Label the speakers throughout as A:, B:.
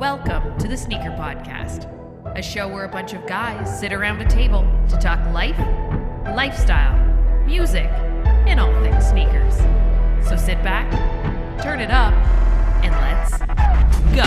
A: Welcome to the Sneaker Podcast, a show where a bunch of guys sit around a table to talk life, lifestyle, music, and all things sneakers. So sit back, turn it up, and let's go.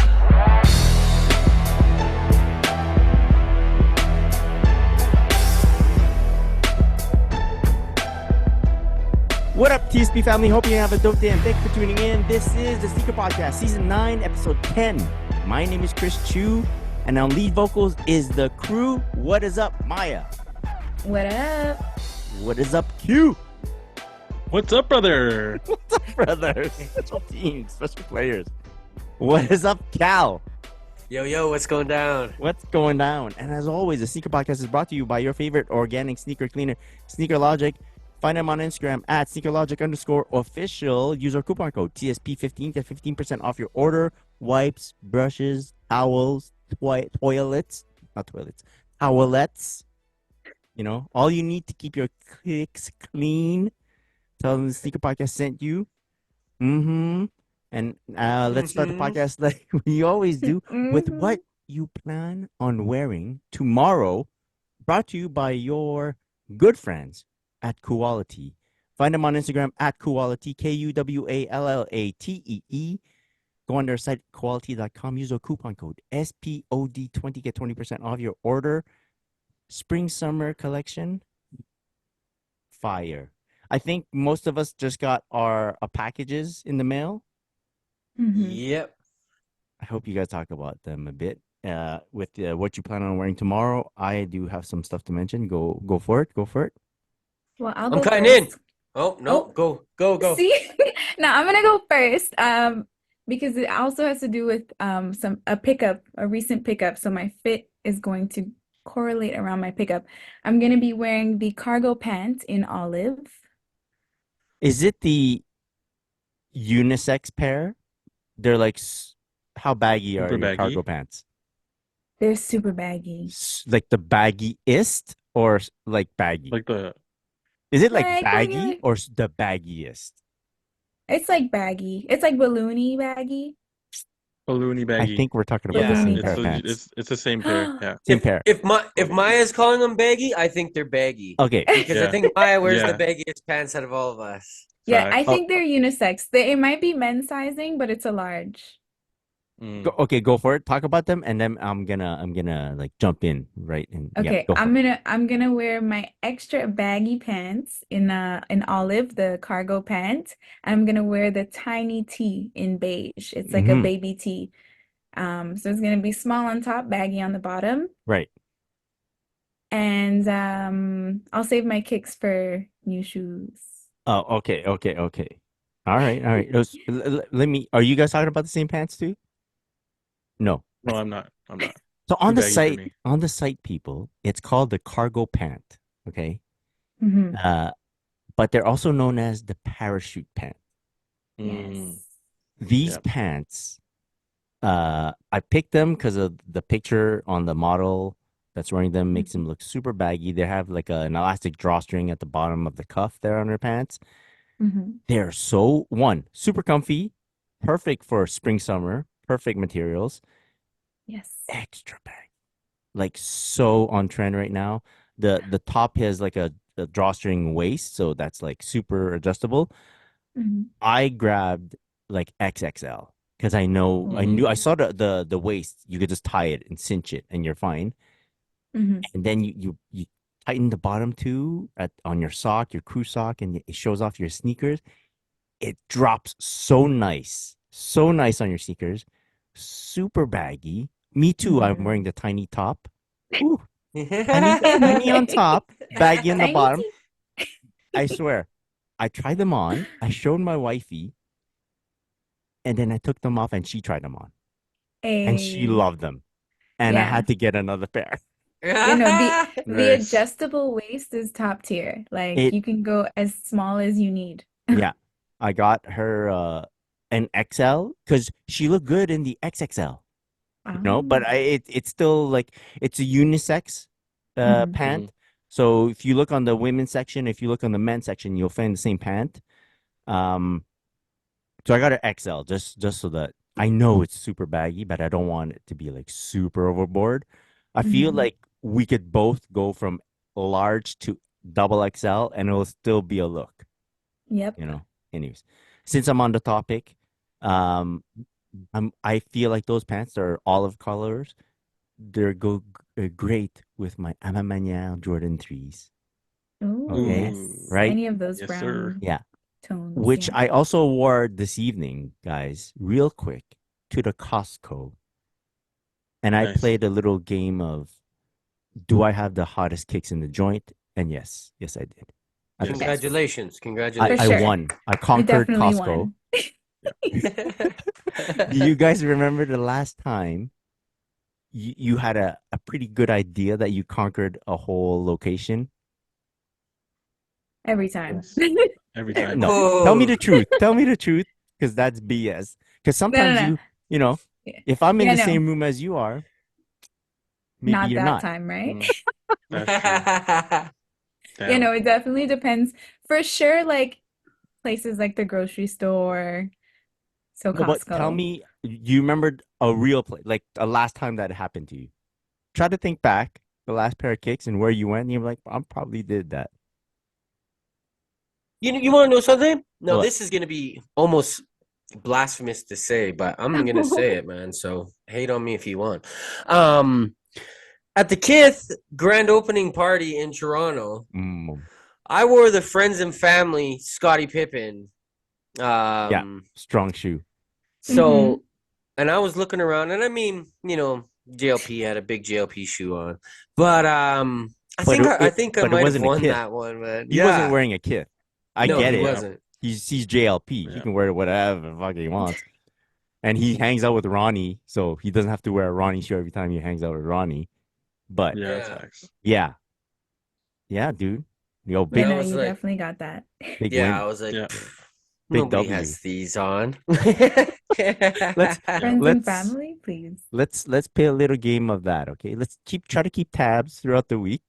B: What up, TSP family? Hope you have a dope day and thanks for tuning in. This is the Sneaker Podcast, Season 9, Episode 10. My name is Chris Chu, and on lead vocals is the crew. What is up, Maya?
C: What up?
B: What is up, Q?
D: What's up, brother?
B: What's up, brother? Special teams, special players. What is up, Cal?
E: Yo, what's going down?
B: What's going down? And as always, the Sneaker Podcast is brought to you by your favorite organic sneaker cleaner, Sneaker Logic. Find them on Instagram at sneakerlogic_official. Use our coupon code TSP15 to 15% off your order. Wipes, brushes, towels, towelettes. You know, all you need to keep your clicks clean. Tell them the Sneaker Podcast sent you. And let's start the podcast like we always do with what you plan on wearing tomorrow. Brought to you by your good friends at Quality. Find them on Instagram at Quality, Quallatee. Go on their site, quality.com. Use our coupon code SPOD20. Get 20% off your order. Spring, summer collection. Fire. I think most of us just got our packages in the mail.
E: Yep.
B: I hope you guys talk about them a bit. With what you plan on wearing tomorrow, I do have some stuff to mention. Go for it. Go for it.
C: Well,
E: I'm cutting in. Oh, no. Go.
C: See? Now I'm going to go first because it also has to do with a recent pickup. So my fit is going to correlate around my pickup. I'm going to be wearing the cargo pant in olive.
B: Is it the unisex pair? They're like, how baggy are your cargo pants?
C: They're super baggy.
B: Like the baggiest or like baggy? Is it like baggy or the baggiest?
C: It's like baggy. It's like balloony baggy.
D: Balloony baggy.
B: I think we're talking about the same pair of pants.
D: It's the same pair. Yeah.
B: Same pair.
E: If Maya's calling them baggy, I think they're baggy.
B: Okay.
E: Because I think Maya wears the baggiest pants out of all of us.
C: Yeah, I think they're unisex. It might be men's sizing, but it's a large.
B: Go for it. Talk about them, and then I'm gonna like jump in right.
C: Okay, I'm gonna wear my extra baggy pants in olive, the cargo pant. I'm gonna wear the tiny tee in beige. It's like a baby tee. So it's gonna be small on top, baggy on the bottom.
B: Right.
C: And I'll save my kicks for new shoes.
B: Oh, okay. All right. Let me. Are you guys talking about the same pants too? No,
D: I'm not.
B: So on the site, people, it's called the cargo pant. Okay. But they're also known as the parachute pant.
C: Yes.
B: These pants, I picked them because of the picture on the model that's wearing them makes them look super baggy. They have like an elastic drawstring at the bottom of the cuff there on their pants. They're super comfy, perfect for spring, summer, perfect materials.
C: Yes.
B: Extra baggy. Like so on trend right now. The top has like a drawstring waist, so that's like super adjustable. I grabbed like XXL because I saw the waist. You could just tie it and cinch it and you're fine. And then you tighten the bottom too on your sock, your crew sock, and it shows off your sneakers. It drops so nice on your sneakers. Super baggy. Me too. I'm wearing the tiny top. Ooh. Tiny on top, baggy on the bottom. I swear. I tried them on. I showed my wifey, and then I took them off, and she tried them on, and she loved them. And I had to get another pair.
C: The adjustable waist is top tier. Like you can go as small as you need.
B: Yeah, I got her an XL because she looked good in the XXL. But it's still like it's a unisex pant. So if you look on the women's section, if you look on the men's section, you'll find the same pant. So I got an XL just so that I know it's super baggy, but I don't want it to be like super overboard. I feel
C: Mhm.
B: like we could both go from large to double XL and it'll still be a look,
C: Yep.
B: you know. Anyways, since I'm on the topic, um, I feel like those pants are olive colors. They're great with my Amamanya Jordan 3s.
C: Oh,
B: Okay,
C: yes.
D: Ooh,
B: right?
C: Any of those
D: yes, sir.
C: brown
B: Yeah.
C: tones.
B: Which
C: Yeah.
B: I also wore this evening, guys, real quick, to the Costco. And I
D: Nice.
B: played a little game of, do I have the hottest kicks in the joint? And yes, I did. I
D: Yes.
B: did.
C: Yes.
E: Congratulations.
C: For
B: I
E: Congratulations.
C: sure.
B: won. I
C: You
B: conquered
C: definitely
B: Costco.
C: won.
B: Do you guys remember the last time you had a pretty good idea that you conquered a whole location?
C: Every time.
D: Yes. Every time.
B: No, tell me
E: Oh.
B: the truth. Tell me the truth, because that's BS. Because
C: No, no,
B: sometimes
C: no.
B: you know,
C: Yeah,
B: if I'm in
C: yeah,
B: the
C: no.
B: same room as you are, maybe
C: Not
B: you're
C: that
B: not.
C: time, right?
D: Mm, that's true.
C: You
D: Damn.
C: know, it definitely depends. For sure, like places like the grocery store, so
B: No, but tell
C: Costco.
B: me, you remembered a real place, like the last time that happened to you. Try to think back the last pair of kicks and where you went, and you're like, I probably did that.
E: You want to know something? No,
B: What?
E: this is gonna be almost blasphemous to say, but I'm gonna say it, man. So hate on me if you want. Um, at the Kith grand opening party in Toronto,
B: Mm,
E: I wore the friends and family Scottie Pippen.
B: yeah,
E: Um,
B: strong shoe.
C: Hmm.
E: so and I was looking around, and I mean, JLP had a big JLP shoe on, but I
B: But
E: think I think I
B: but it
E: might have
B: wasn't a
E: won
B: kith.
E: that one, man.
B: He wasn't
E: Yeah,
B: wearing a kith. I
E: no,
B: get
E: he
B: it.
D: Yeah.
E: wasn't.
B: He's JLP. He
D: Yeah.
B: can wear whatever the fuck he wants. And he hangs out with Ronnie, so he doesn't have to wear a Ronnie shirt every time he hangs out with Ronnie. But
D: Yeah, that's
E: Yeah,
D: facts.
B: yeah, yeah, dude. Yo,
E: but
C: Yeah,
E: I
C: no,
E: was
C: you
E: like,
C: definitely got that.
B: big
E: yeah, I
B: win,
E: was like,
D: Yeah.
B: big
E: nobody
B: W.
E: has these on.
B: Let's
D: Yeah.
C: Friends and
B: let's
C: family, please.
B: let's play a little game of that, okay? Let's try to keep tabs throughout the week,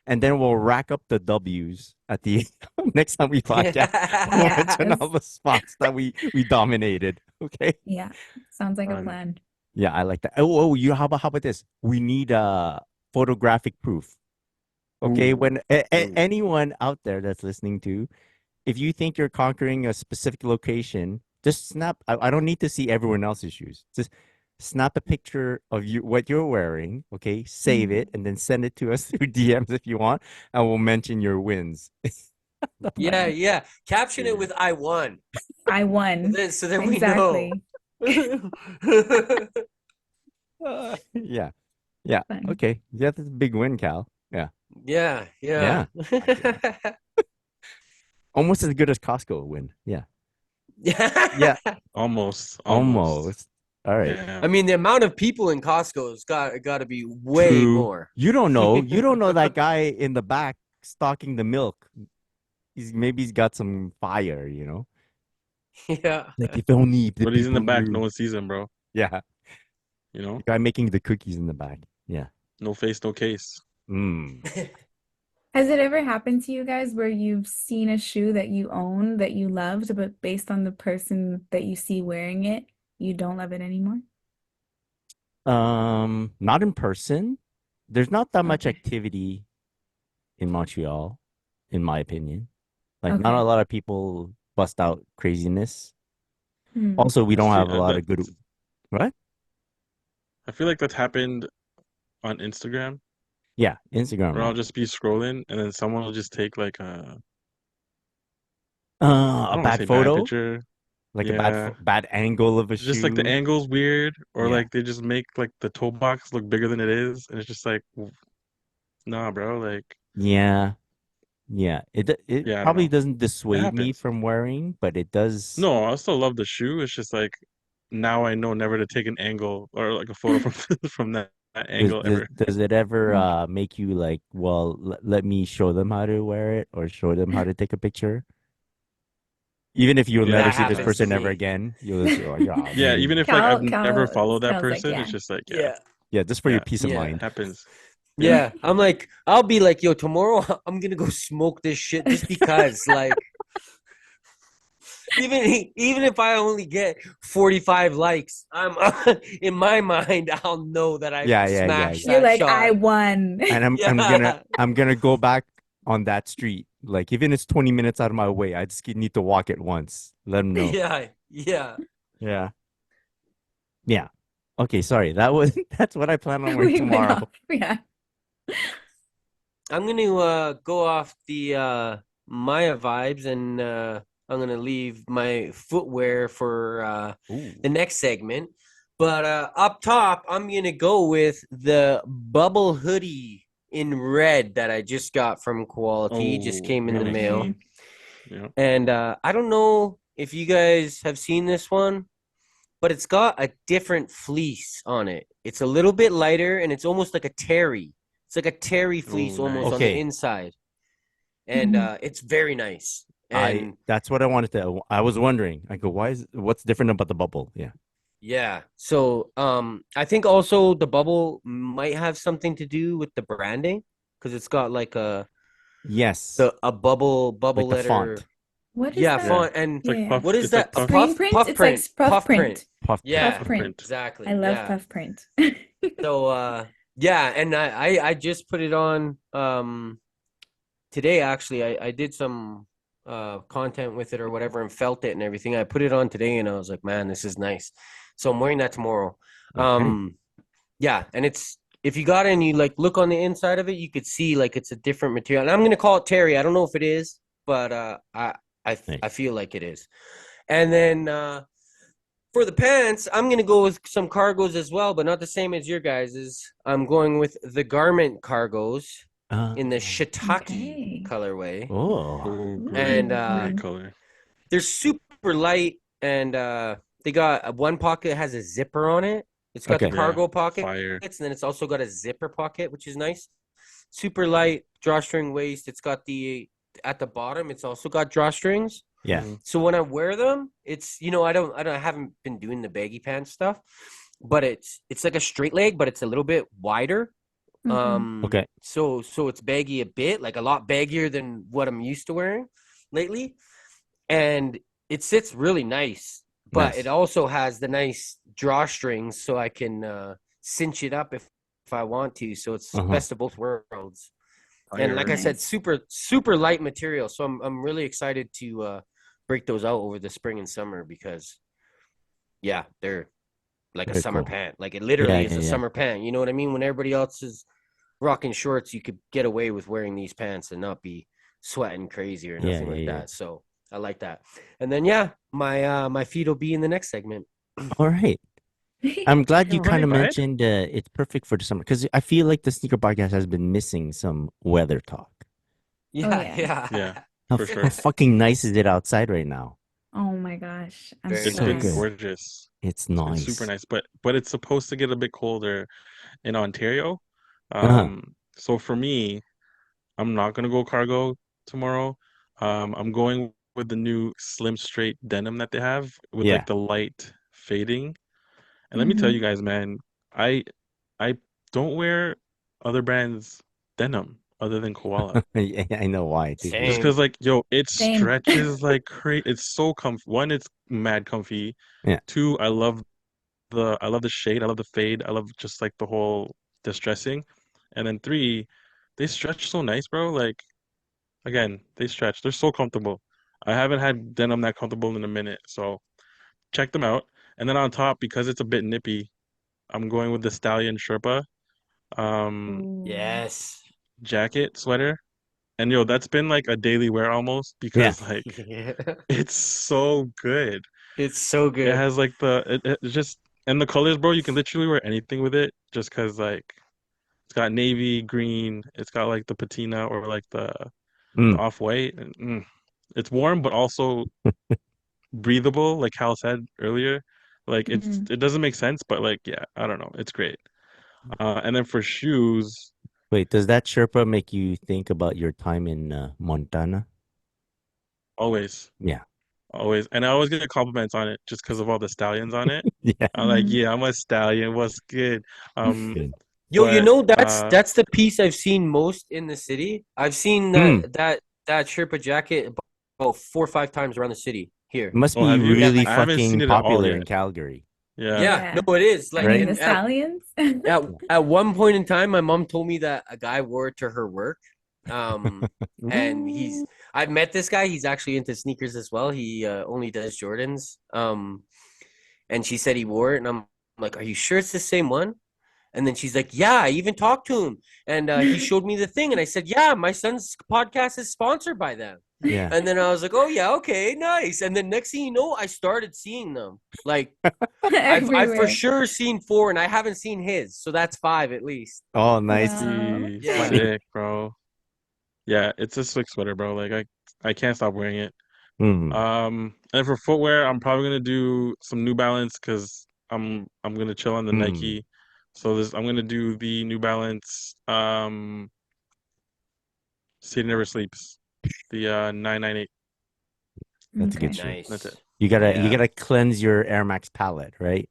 B: and then we'll rack up the W's at the next time we podcast. We'll mention all
C: Yes.
B: the spots that we dominated. Okay.
C: Yeah. Sounds like a
D: Fun.
C: plan.
B: Yeah, I like that. You how about this? We need photographic proof. Okay,
D: Ooh.
B: when
D: Ooh.
B: anyone out there that's listening to, if you think you're conquering a specific location, just snap. I don't need to see everyone else's shoes. Just snap a picture of what you're wearing. Okay, save
C: Mhm.
B: it, and then send it to us through DMs if you want, and we'll mention your wins. The
E: Yeah,
B: plan.
E: yeah. Caption it
D: Period.
E: with "I won."
C: I
E: And
C: won.
E: so then we know.
C: Exactly.
B: Yeah, yeah.
C: Fun.
B: Okay, yeah, that's a big win, Cal. Yeah,
E: Yeah, yeah.
B: yeah. Almost as good as Costco win. Yeah, yeah.
D: Almost. Almost.
B: Almost. All right.
E: I
D: Damn.
E: mean, the amount of people in Costco's got to be way
B: True.
E: more.
B: You don't know. You don't know that guy in the back stocking the milk. He's got some fire, you know?
E: Yeah.
B: Like if only the
D: But he's in the
B: people
D: back. No
B: knew.
D: one sees him, bro.
B: Yeah.
D: You know?
B: The guy making the cookies in the back. Yeah.
D: No face, no case.
B: Mm.
C: Has it ever happened to you guys where you've seen a shoe that you own that you loved, but based on the person that you see wearing it, you don't love it anymore?
B: Not in person. There's not that much
C: Okay.
B: activity in Montreal, in my opinion. Like not a
C: Okay.
B: lot of people bust out craziness.
C: Hmm.
B: Also, we
D: I
B: don't
D: see
B: have a lot of good what?
D: I feel like that's happened on Instagram,
B: Yeah, Instagram a
D: where I'll
B: lot.
D: just be scrolling and then someone will just take like a I
B: A
D: don't want to
B: bad
D: say bad
B: photo,
D: picture.
B: like a
D: Yeah.
B: bad angle of a
D: Just like the
B: shoe.
D: angle's weird, or
B: Yeah.
D: like they just make like the toe box look bigger than it is, and it's just like, nah, bro. Like,
B: Yeah. Yeah. It
D: yeah, I don't
B: probably
D: know.
B: doesn't
D: It
B: dissuade me
D: happens.
B: from wearing, but it does.
D: No, I still love the shoe. It's just like now I know never to take an angle or like a photo from from that angle ever.
B: Does it ever
C: Mm.
B: make you like, well, let me show them how to wear it or show them how to take a picture? Even if you'll
D: Yeah,
B: never
E: That
B: see this
E: happens to
B: person
D: sometimes.
B: ever
E: me.
B: again, you'll just be like, oh,
D: Yeah, even if like I've never
C: Cal
D: followed that
C: sounds like,
D: person, it's
C: yeah.
D: just like, yeah,
E: Yeah.
B: yeah, just for your
D: yeah,
B: peace of
E: Yeah.
B: mind.
D: happens. Yeah,
E: Yeah. I'm like, I'll be like, yo, tomorrow I'm gonna go smoke this shit just because, like, even if I only get 45 likes, I'm in my mind, I'll know that I've smashed
C: You're
E: that
C: like, I
E: shot.
C: won.
B: And
E: Yeah.
B: I'm gonna go back on that street. Like even it's 20 minutes out of my way, I just need to walk it once. Let them know.
E: Yeah. Yeah.
B: Yeah. Yeah. Okay, sorry. That's what I plan on wearing
C: We went
B: tomorrow.
C: off. Yeah.
E: I'm gonna go off the Maya vibes, and I'm gonna leave my footwear for
B: Ooh.
E: the next segment. But up top, I'm gonna go with the bubble hoodie in red that I just got from Quality. Just
D: Oh,
E: came in the
B: nice.
E: mail.
D: Yeah.
E: And I don't know if you guys have seen this one, but it's got a different fleece on it. It's a little bit lighter, and it's almost like a terry. It's like a terry fleece
D: Oh,
E: almost
D: nice.
E: on the
B: Okay.
E: inside, and it's very nice. And
B: That's what I wanted to. I was wondering. I go, what's different about the bubble? Yeah.
E: yeah, so I think also the bubble might have something to do with the branding because it's got like
B: Yes.
E: a bubble
B: Like the
E: letter.
B: font.
C: What is
E: Yeah,
C: that?
E: font. And
D: It's like
C: Yeah.
D: puff.
E: what is
D: It's like
E: that?
D: puff.
C: Screen print?
E: Puff
C: It's like
E: print.
C: puff
E: Puff print.
C: print.
B: Puff
E: Yeah,
C: Puff print.
E: exactly.
C: I love
E: Yeah.
C: puff print.
E: So yeah, and I just put it on today actually. I did some content with it or whatever and felt it and everything. I put it on today and I was like, man, this is nice. So I'm wearing that tomorrow.
B: Okay.
E: Yeah, and it's if you got it and you like look on the inside of it, you could see like it's a different material. And I'm gonna call it terry. I don't know if it is, but I
B: Nice.
E: feel like it is. And then for the pants, I'm gonna go with some cargos as well, but not the same as your guys's. I'm going with the garment cargos in the shiitake
C: Okay.
E: colorway.
B: Oh.
D: Oh,
E: And
D: great color.
E: they're super light, and they got one pocket has a zipper on it. It's got the
B: Okay.
E: cargo
D: Yeah,
E: pockets,
D: fire.
E: and then it's also got a zipper pocket, which is nice. Super light drawstring waist. It's got the at the bottom. It's also got drawstrings.
B: Yeah.
D: Mhm.
E: So when I wear them, it's I haven't been doing the baggy pants stuff, but it's like a straight leg, but it's a little bit wider.
B: Okay.
E: So it's baggy a bit, like a lot baggier than what I'm used to wearing lately, and it sits really nice. But
B: Nice.
E: it also has the nice drawstrings, so I can cinch it up if I want to. So it's best of both worlds. And like I
D: Fire.
E: said,
C: Nice.
E: super light material. So I'm really excited to break those out over the spring and summer because yeah, they're like a
B: Very
E: summer
B: cool.
E: pant. Like it literally is
B: yeah,
E: a
B: yeah.
E: summer pant. You know what I mean? When everybody else is rocking shorts, you could get away with wearing these pants and not be sweating crazy or nothing like that. So I like that. And then yeah, my feet will be in the next segment.
B: All right. I'm glad you
D: All
B: kind
D: right,
B: of
D: bud.
B: mentioned it's perfect for the summer because I feel like the sneaker podcast has been missing some weather talk.
E: Yeah,
C: yeah.
D: Yeah,
B: How,
D: for sure.
B: how fucking nice is it outside right now?
C: Oh my gosh. I'm
E: Very
D: It's
C: so
D: been
B: good.
D: gorgeous.
B: It's
D: It's been
B: nice.
D: super nice, but it's supposed to get a bit colder in Ontario.
B: Uh-huh.
D: So for me, I'm not gonna go cargo tomorrow. I'm going with the new slim straight denim that they have with
B: Yeah.
D: like the light fading. And let me tell you guys, man, I I don't wear other brands denim other than Koala.
B: Yeah, I know why too.
D: Just
E: Same.
D: because like yo, it
C: Same.
D: stretches like crazy. It's so comfy. One, it's mad comfy.
B: Yeah.
D: Two, I love the shade. I love the fade. I love just like the whole distressing. And then three, they stretch so nice, bro. Like again, they stretch. They're so comfortable. I haven't had denim that comfortable in a minute, so check them out. And then on top, because it's a bit nippy, I'm going with the Stallion Sherpa
E: Yes.
D: jacket sweater. And yo, that's been like a daily wear almost
B: Yeah.
D: because like it's so good.
E: It's so
D: It
E: good.
D: has like it's just and the colors, bro, you can literally wear anything with it just because like it's got navy, green, it's got like the patina or like the off-white. And, it's warm but also breathable, like Hal said earlier. Like it doesn't make sense, but like yeah, I don't know. It's great. And then for shoes,
B: Wait, does that Sherpa make you think about your time in Montana?
D: always.
B: Yeah.
D: Always. And I always get compliments on it just because of all the stallions on it.
B: Yeah.
D: I'm like, yeah, I'm a stallion. What's good?
B: Good.
E: Yo, you
D: But
E: know that's the piece I've seen most in the city. I've seen that Sherpa jacket about 4 or 5 times around the city. here.
B: It must
D: Oh,
B: be
D: have you?
B: really
D: I haven't seen
B: fucking
D: it at all
B: popular
D: yet.
B: in Calgary.
D: Yeah.
E: Yeah, no, it is.
C: I
E: Like,
C: mean,
B: Right?
C: the
E: and
C: stallions.
E: at one point in time, my mom told me that a guy wore it to her work. And I've met this guy. He's actually into sneakers as well. He only does Jordans. And she said he wore it, and I'm like, "Are you sure it's the same one?" And then she's like, "Yeah, I even talked to him, and he showed me the thing." And I said, "Yeah, my son's podcast is sponsored by them."
B: Yeah.
E: And then I was like, "Oh yeah, okay, nice." And then next thing you know, I started seeing them. Like I've for
C: Everywhere.
E: sure seen 4, and I haven't seen his, so that's 5 at least.
B: Oh, nice.
C: Wow.
E: Yeah.
D: Sick, bro. Yeah, it's a sick sweater, bro. Like I can't stop wearing it. And for footwear, I'm probably gonna do some New Balance because I'm gonna chill on the Nike. So I'm gonna do the New Balance City Never Sleeps. The 998.
B: That's a good
C: Okay.
B: shoe.
E: Nice.
D: That's it.
B: You
E: Yeah.
B: gotta cleanse your Air Max palette, right?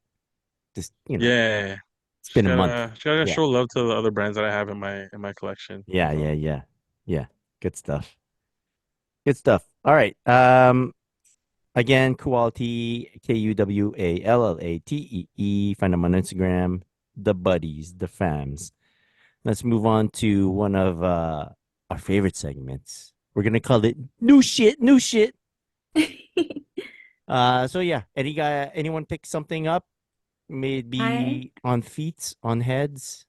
B: Just
D: Yeah.
B: it's been a month.
D: Just gotta
B: Yeah.
D: show love to the other brands that I have in my collection.
B: Yeah,
D: So,
B: yeah. Good stuff. Good stuff. All right. Again, Quality, KUWALLATEE. Find them on Instagram. The buddies, the fams. Let's move on to one of our favorite segments. We're gonna call it new shit, new shit. So yeah, anyone pick something up? Maybe on feet, on heads.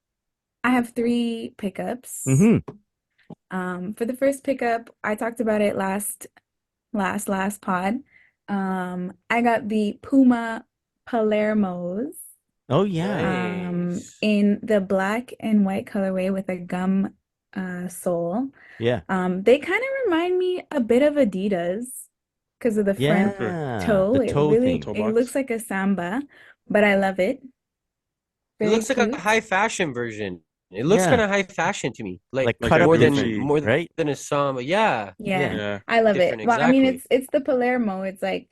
C: I have 3 pickups. For the first pickup, I talked about it last pod. I got the Puma Palermos.
B: Oh yeah.
E: Nice.
C: In the black and white colorway with a gum sole.
B: Yeah.
C: They kind of remind me a bit of Adidas because of the front toe.
B: The
C: It
B: toe
C: really
B: thing.
D: toe
C: it looks
D: box.
C: like a samba, but I love it.
E: It
C: Very
E: looks like a
C: cute.
E: high fashion version. It looks
B: Yeah.
E: kind of high fashion to me.
B: Like
D: Like
B: cut
D: a
B: up
E: more
D: Gucci,
B: right?
E: than a samba. Yeah.
C: Yeah,
D: Yeah.
C: I love it.
E: Different,
C: Well, I mean,
E: exactly.
C: it's the Palermo. It's like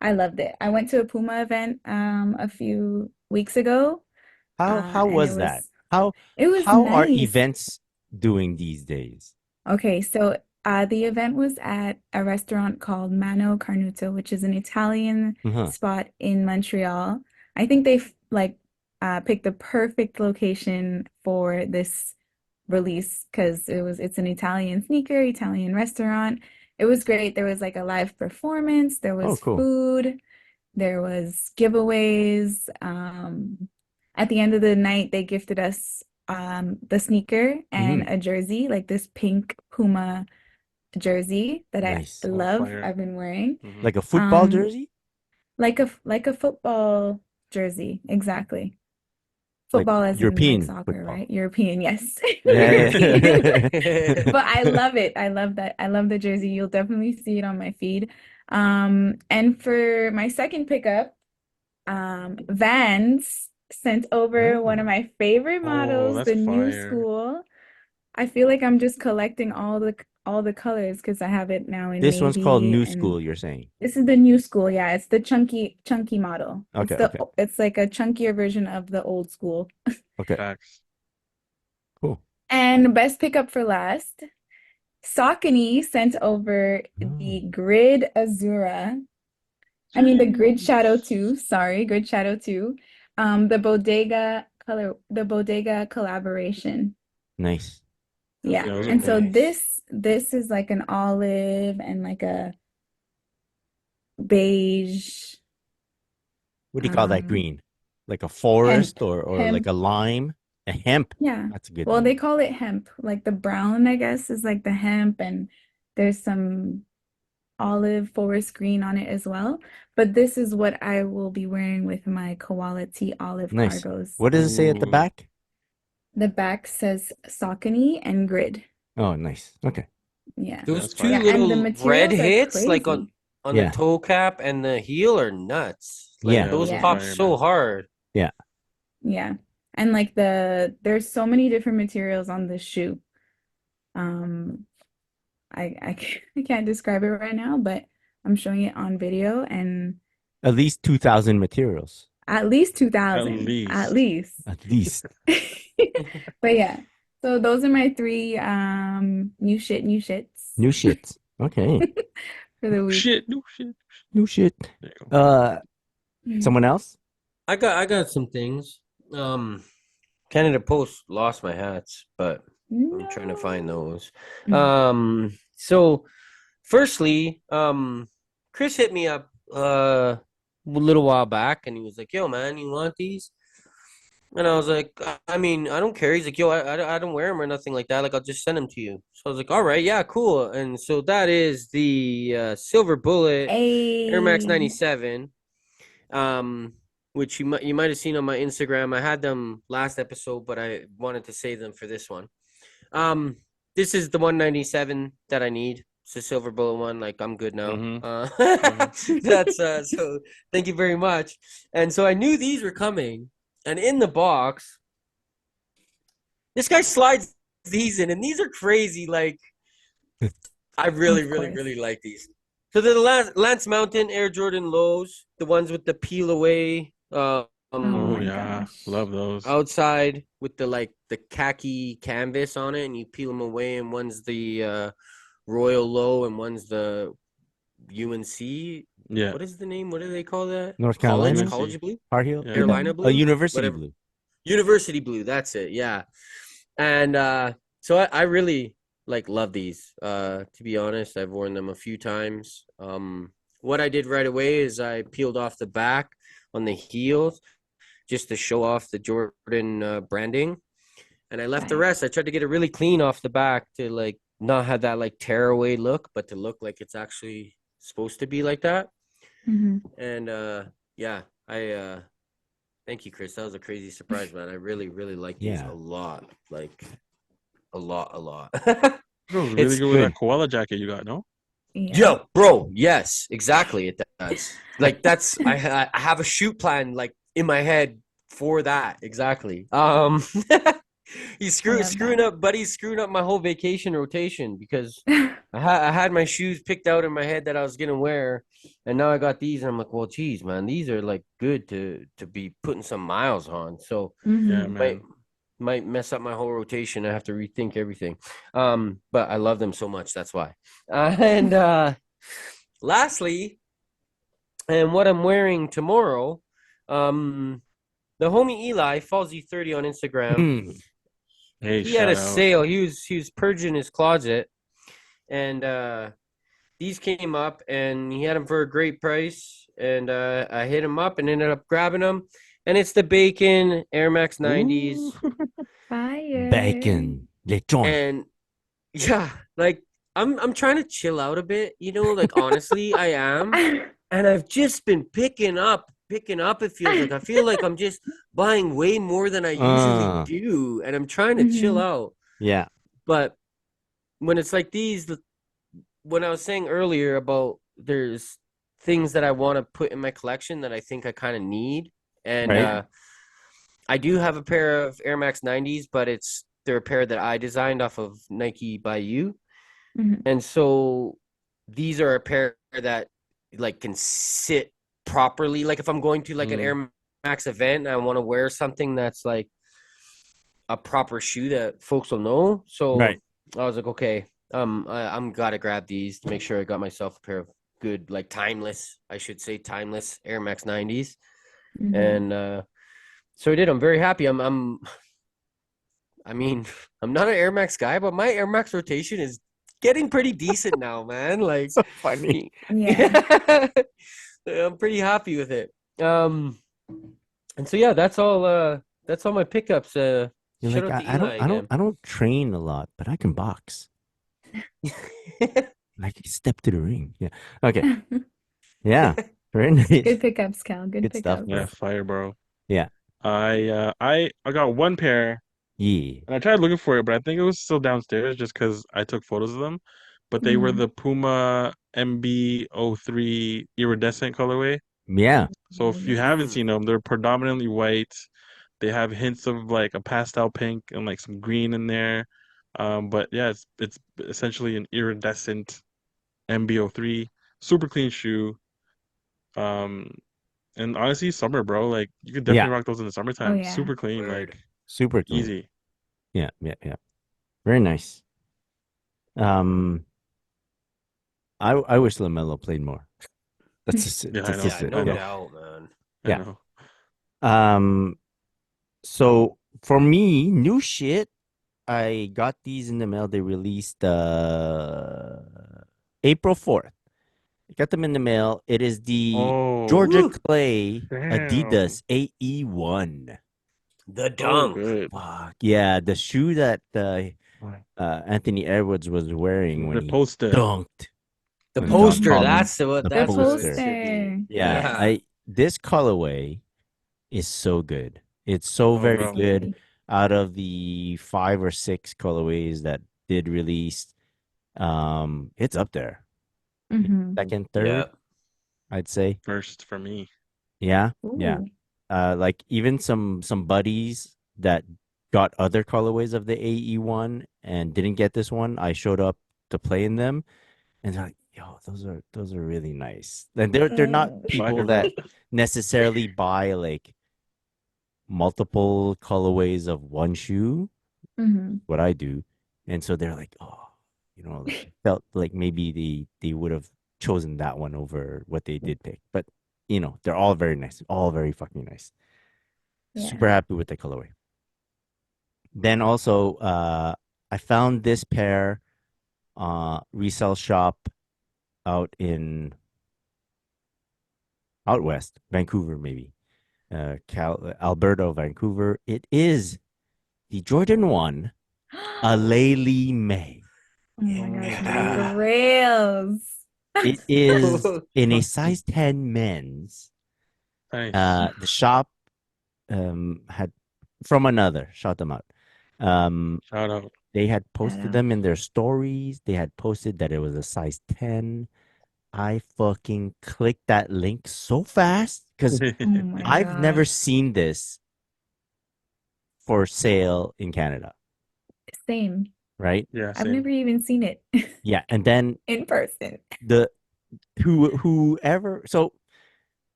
C: I loved it. I went to a Puma event a few weeks ago,
B: How
C: and
B: was that?
C: it was
B: How are
C: nice.
B: events doing these days?
C: Okay, so the event was at a restaurant called Mano Carnuto, which is an Italian spot in Montreal. I think they've picked the perfect location for this release because it's an Italian sneaker, Italian restaurant. It was great. There was like a live performance, there
B: Oh,
C: was
B: cool.
C: food, there was giveaways. At the end of the night, they gifted us the sneaker and a jersey, like this pink Puma jersey that
B: Nice.
C: I
D: Oh,
C: love.
D: fire.
C: I've been wearing.
B: Like a football
C: Um,
B: jersey?
C: like a football jersey, exactly.
B: Like
C: Football as in like
B: European
C: soccer,
B: football.
C: right? European, yes.
B: Yeah.
C: European. But I love it. I love that. I love the jersey. You'll definitely see it on my feed. And for my second pickup, Vans sent over one of my favorite
D: Oh,
C: models,
D: that's
C: the new
D: fire.
C: school. I feel like I'm just collecting all the colors because I have it now in
B: This one's called
C: navy
B: New
C: and
B: School, you're saying.
C: this is the new school. Yeah, it's the chunky model.
B: Okay,
C: It's like a chunkier version of the old school.
B: okay.
D: Facts.
B: Cool.
C: And best pickup for last, Saucony sent over the Grid Azura. I mean the Grid Shadow 2, sorry, Grid Shadow 2. The Bodega collaboration.
B: Nice.
C: Yeah.
D: Yeah, those are
C: And so
D: cool.
C: this is like an olive and like a beige.
B: What do you call that green? Like a forest
C: Hemp.
B: or like a lime? A hemp.
C: Yeah.
B: That's a good
C: Well,
B: one.
C: they call it hemp. Like the brown, I guess, is like the hemp, and there's some olive forest green on it as well. But this is what I will be wearing with my Quality olive
B: Nice.
C: cargos.
B: What does it say at the
D: Ooh.
B: back?
C: The back says Saucony and Grid.
B: Oh, nice. Okay.
C: Yeah.
E: Those
D: That's
E: two
D: fire.
C: Yeah, and the
E: little red
C: materials are
E: hits, like
C: crazy.
E: on
B: Yeah.
E: the toe cap and the heel, are nuts. Like
B: Yeah.
E: those
C: Yeah.
E: pop
D: Fire,
E: so
D: man.
E: hard.
C: Yeah. And like there's so many different materials on this shoe. I can't describe it right now, but I'm showing it on video and
B: At least 2,000 materials.
C: at least
D: At
C: 2,000. At least.
B: At least.
C: But yeah. So those are my 3 new shits
B: New shit. Okay.
C: for for the week.
D: No shit.
B: No shit.
D: There you go.
B: Someone else?
E: I got some things. Canada Post lost my hats, but I'm trying to find those. So firstly, Chris hit me up a little while back and he was like, "Yo, man, you want these?" And I was like, I mean, I don't care. He's like, yo, I don't wear them or nothing like that. Like, I'll just send them to you. So I was like, all right, yeah, cool. And so that is the Silver Bullet Air Max 97, which you might have seen on my Instagram. I had them last episode, but I wanted to save them for this one. This is the 197 that I need. It's a Silver Bullet one. Like, I'm good now. That's so thank you very much. And so I knew these were coming. And in the box, this guy slides these in, and these are crazy. Like, I really like these. So they're the Lance Mountain Air Jordan lows, the ones with the peel away.
D: Oh yeah, gosh. Love those.
E: Outside with the khaki canvas on it, and you peel them away. And one's the Royal Low, and one's the UNC.
D: Yeah.
E: What is the name? What do they call that?
B: North Carolina?
E: College blue?
B: Hard Heel?
E: Carolina blue?
B: University
E: Whatever.
B: blue.
E: University blue. That's it. Yeah. And so I really love these. To be honest, I've worn them a few times. What I did right away is I peeled off the back on the heels just to show off the Jordan branding. And I left the rest. I tried to get it really clean off the back to not have that tear away look, but to look like it's actually supposed to be like that. And yeah, I thank you, Chris. That was a crazy surprise, man. I really like these a lot. Like a lot.
D: It was really good with that koala jacket you got, no?
E: Yeah. Yo, bro, yes, exactly. It does. That's I have a shoot plan in my head for that. Exactly. He's screwing up, buddy's screwing up my whole vacation rotation because I had my shoes picked out in my head that I was gonna wear, and now I got these, and I'm like, well, geez, man, these are good to be putting some miles on. So
D: yeah, man.
E: Might mess up my whole rotation. I have to rethink everything. But I love them so much, that's why. And lastly, and what I'm wearing tomorrow, the homie Eli, Fallsy30 on Instagram. He had a sale. He was purging his closet, and these came up, and he had them for a great price. And I hit him up and ended up grabbing them. And it's the Bacon Air Max 90s.
C: Fire.
B: Bacon. Lechon.
E: And yeah, I'm trying to chill out a bit, honestly, I am. And I've just been picking up, it feels like. I feel like I'm just buying way more than I usually do, and I'm trying to chill out.
B: Yeah.
E: But when it's like these, when I was saying earlier about there's things that I want to put in my collection that I think I kind of need, and I do have a pair of Air Max 90s, but they're a pair that I designed off of Nike by You. And so these are a pair that can sit properly. Like if I'm going to an Air Max event and I want to wear something that's a proper shoe that folks will know. So I was like, okay, I'm gotta grab these to make sure I got myself a pair of good, timeless Air Max 90s. And so I did. I'm very happy. I mean, I'm not an Air Max guy, but my Air Max rotation is getting pretty decent now, man.
B: So funny.
C: Yeah.
E: I'm pretty happy with it. And so yeah, that's all my pickups.
B: You're I don't train a lot, but I can box. Step to the ring. Yeah. Okay. Yeah. Very nice.
C: Good pickups, Cal. Good pickups.
B: Stuff.
D: Yeah, fire, bro.
B: Yeah.
D: I got one pair.
B: Yeah.
D: And I tried looking for it, but I think it was still downstairs just because I took photos of them. But they were the Puma MB03 iridescent colorway.
B: Yeah.
D: So if you haven't seen them, they're predominantly white. They have hints of a pastel pink and some green in there. But yeah, it's essentially an iridescent MB03, super clean shoe. And honestly, summer, bro, you could definitely rock those in the summertime.
C: Oh, yeah.
D: Super clean,
B: super clean.
D: Easy.
B: Yeah. Very nice. I wish LaMelo played more. That's just
D: Yeah, I
B: that's
D: know.
B: just
E: Yeah,
B: it.
D: I
E: no
D: know.
E: doubt, man.
D: I
B: Yeah.
D: know.
B: So for me, new shit. I got these in the mail. They released April 4th. I got them in the mail. It is the
D: Oh,
B: Georgia
E: Woo!
B: Clay
D: damn.
B: Adidas AE1.
E: The
D: So
E: dunk.
D: good.
B: Fuck. Yeah, the shoe that Anthony Edwards was wearing when
D: The
B: he
D: poster.
B: dunked
E: The
B: on John
E: poster,
B: Collins.
E: that's what
B: The
C: The
E: that's what it
B: poster.
E: should be.
C: poster.
B: Yeah,
E: Yeah.
B: this colorway is so good. It's so
D: Oh,
B: very
C: It's
D: bro.
B: good.
C: really.
B: Out of the 5 or 6 colorways that did release, it's up there.
C: Mm-hmm.
B: Second,
E: Yeah.
B: third, I'd say.
D: First for me.
B: Yeah, yeah.
C: Ooh.
B: Like even some buddies that got other colorways of the AE1 and didn't get this one, I showed up to play in them, and they're like, "Yo, those are really nice." And they're not people
D: Fire, bro.
B: that necessarily buy like multiple colorways of one shoe,
C: Mm-hmm.
B: what I do, and so they're like, "Oh, like felt like maybe they would have chosen that one over what they did pick." But they're all very nice, all very fucking nice. Super
C: Yeah.
B: happy with the colorway. Then also, I found this pair resale shop out in out west, Vancouver, maybe. Alberta, Vancouver. It is the Jordan 1, a Laylee May.
C: Oh my gosh, my
B: Yeah.
C: grills.
B: It is in a size 10 men's.
D: Nice.
B: The shop had from another, shout them out.
D: Shout out.
B: They had
C: Shout
B: posted
C: out.
B: them in their stories. They had posted that it was a size 10. I fucking clicked that link so fast because
C: Oh my
B: I've never
C: gosh.
B: seen this for sale in Canada,
C: Same.
B: right?
D: Yeah,
C: I've
D: same.
C: never even seen it
B: Yeah, and then
C: in person.
B: the whoever. So,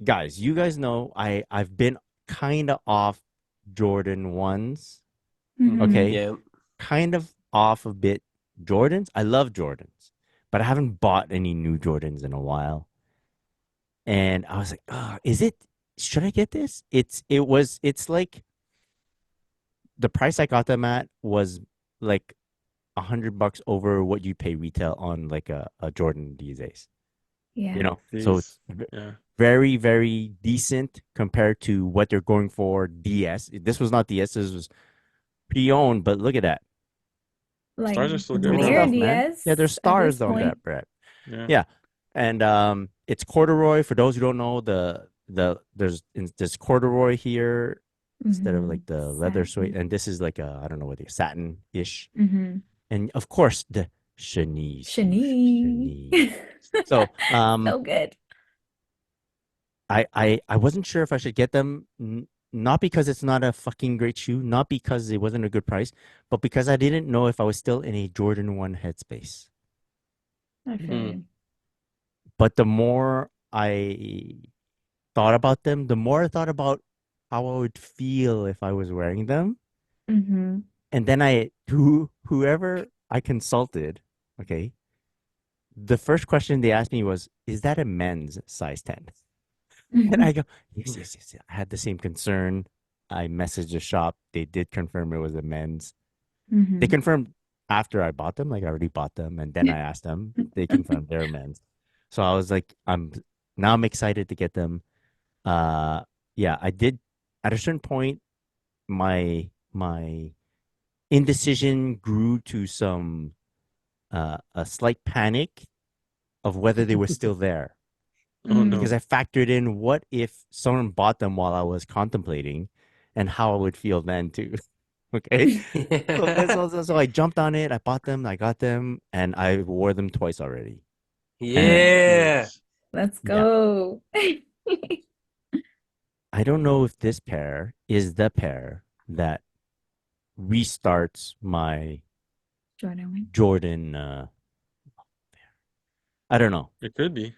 B: guys, you guys know I've been kind of off Jordan ones,
C: Mm-hmm.
B: okay?
E: Yeah.
B: Kind of off a bit Jordans. I love Jordans, but I haven't bought any new Jordans in a while. And I was like, oh, should I get this? It's like the price I got them at was like $100 over what you pay retail on like a Jordan these days.
C: Yeah.
B: So
D: Jeez.
B: it's
D: Yeah.
B: very, very decent compared to what they're going for DS. This was not DS, this was pre-owned, but look at that.
C: Like
D: Stars are still good,
B: Good
D: bro.
C: rare
B: stuff, man. Yeah, there's
C: DS at this
B: stars on
C: point.
B: that, Brett.
D: Yeah.
B: Yeah. And it's corduroy. For those who don't know, there's corduroy here instead of
C: Mm-hmm.
B: like the leather suede,
C: Satin.
B: and this is like I don't know what the satin-ish.
C: Mm-hmm.
B: And of course the chenille swoosh, chenille.
C: Shani.
B: So
C: So good.
B: I wasn't sure if I should get them, not because it's not a fucking great shoe, not because it wasn't a good price, but because I didn't know if I was still in a Jordan 1 headspace.
C: I feel
D: Mm.
C: you.
B: But the more I thought about them, the more I thought about how I would feel if I was wearing them.
C: Mm-hmm.
B: And then whoever I consulted, okay, the first question they asked me was, "Is that a men's size 10?" And I go, yes, yes, yes, yes. I had the same concern. I messaged the shop. They did confirm it was a men's.
C: Mm-hmm.
B: They confirmed after I bought them, like I already bought them, and then I asked them. They confirmed they're men's. So I was like, I'm excited to get them. Yeah, I did. At a certain point, my indecision grew to a slight panic of whether they were still there.
D: Oh
C: Mm.
D: no.
B: Because I factored in what if someone bought them while I was contemplating and how I would feel then too. Okay. So I jumped on it, I bought them, I got them, and I wore them twice already. And
E: Yeah.
D: Nice.
C: Let's
B: yeah,
C: go.
B: I don't know if this pair is the pair that restarts my
C: Jordan.
B: Jordan. I don't know.
D: It could be. It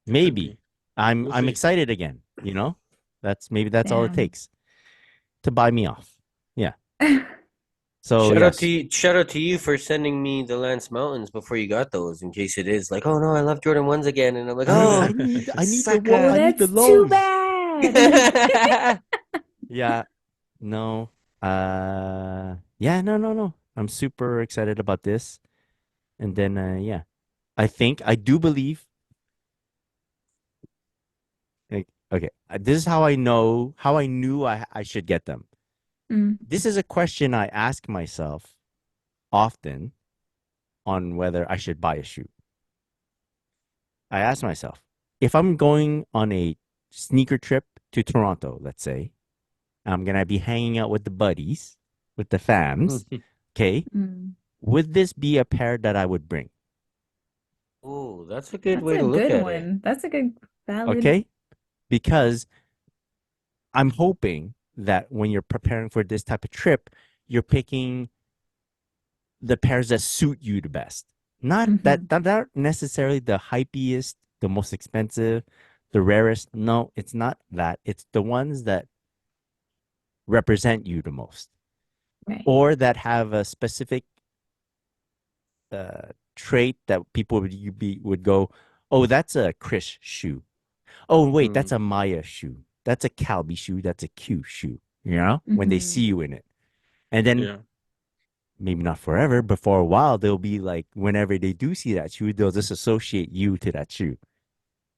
D: could
B: Maybe
D: be.
B: I'm
D: We'll
B: I'm
D: see.
B: excited again. That's all it
C: Damn.
B: takes to buy me off. Yeah. So yes,
E: shout out to you for sending me the Lance Mountains before you got those, in case it is like, oh no, I love Jordan 1s again. And I'm like,
B: I
E: oh,
B: need
C: Oh,
E: sucker.
B: I need the
C: that's too
B: lows.
C: bad.
B: Yeah, no, yeah, no. I'm super excited about this, and then yeah, I do believe. Okay, this is how I know how I knew I should get them.
C: Mm,
B: This is a question I ask myself often on whether I should buy a shoe. I ask myself, if I'm going on a sneaker trip to Toronto, let's say, I'm gonna be hanging out with the buddies, with the fams, okay?
C: mm.
B: Would this be a pair that I would bring?
E: Oh, that's a good
C: That's
E: way
C: a
E: to look
C: good
E: at it.
C: one. That's a good valid.
B: Okay? Because I'm hoping that when you're preparing for this type of trip, you're picking the pairs that suit you the best. Not that
C: Hmm.
B: not necessarily the hypiest, the most expensive, the rarest. No, it's not that. It's the ones that represent you the most,
C: Right.
B: or that have a specific trait that people would go, oh, that's a Chris shoe. Oh, wait, that's a Maya shoe. That's a Calby shoe. That's a Q shoe. You know, when they see
C: Hmm.
B: you in it, and then
D: Yeah.
B: maybe not forever, but for a while, they'll be like, whenever they do see that shoe, they'll just associate you to that shoe.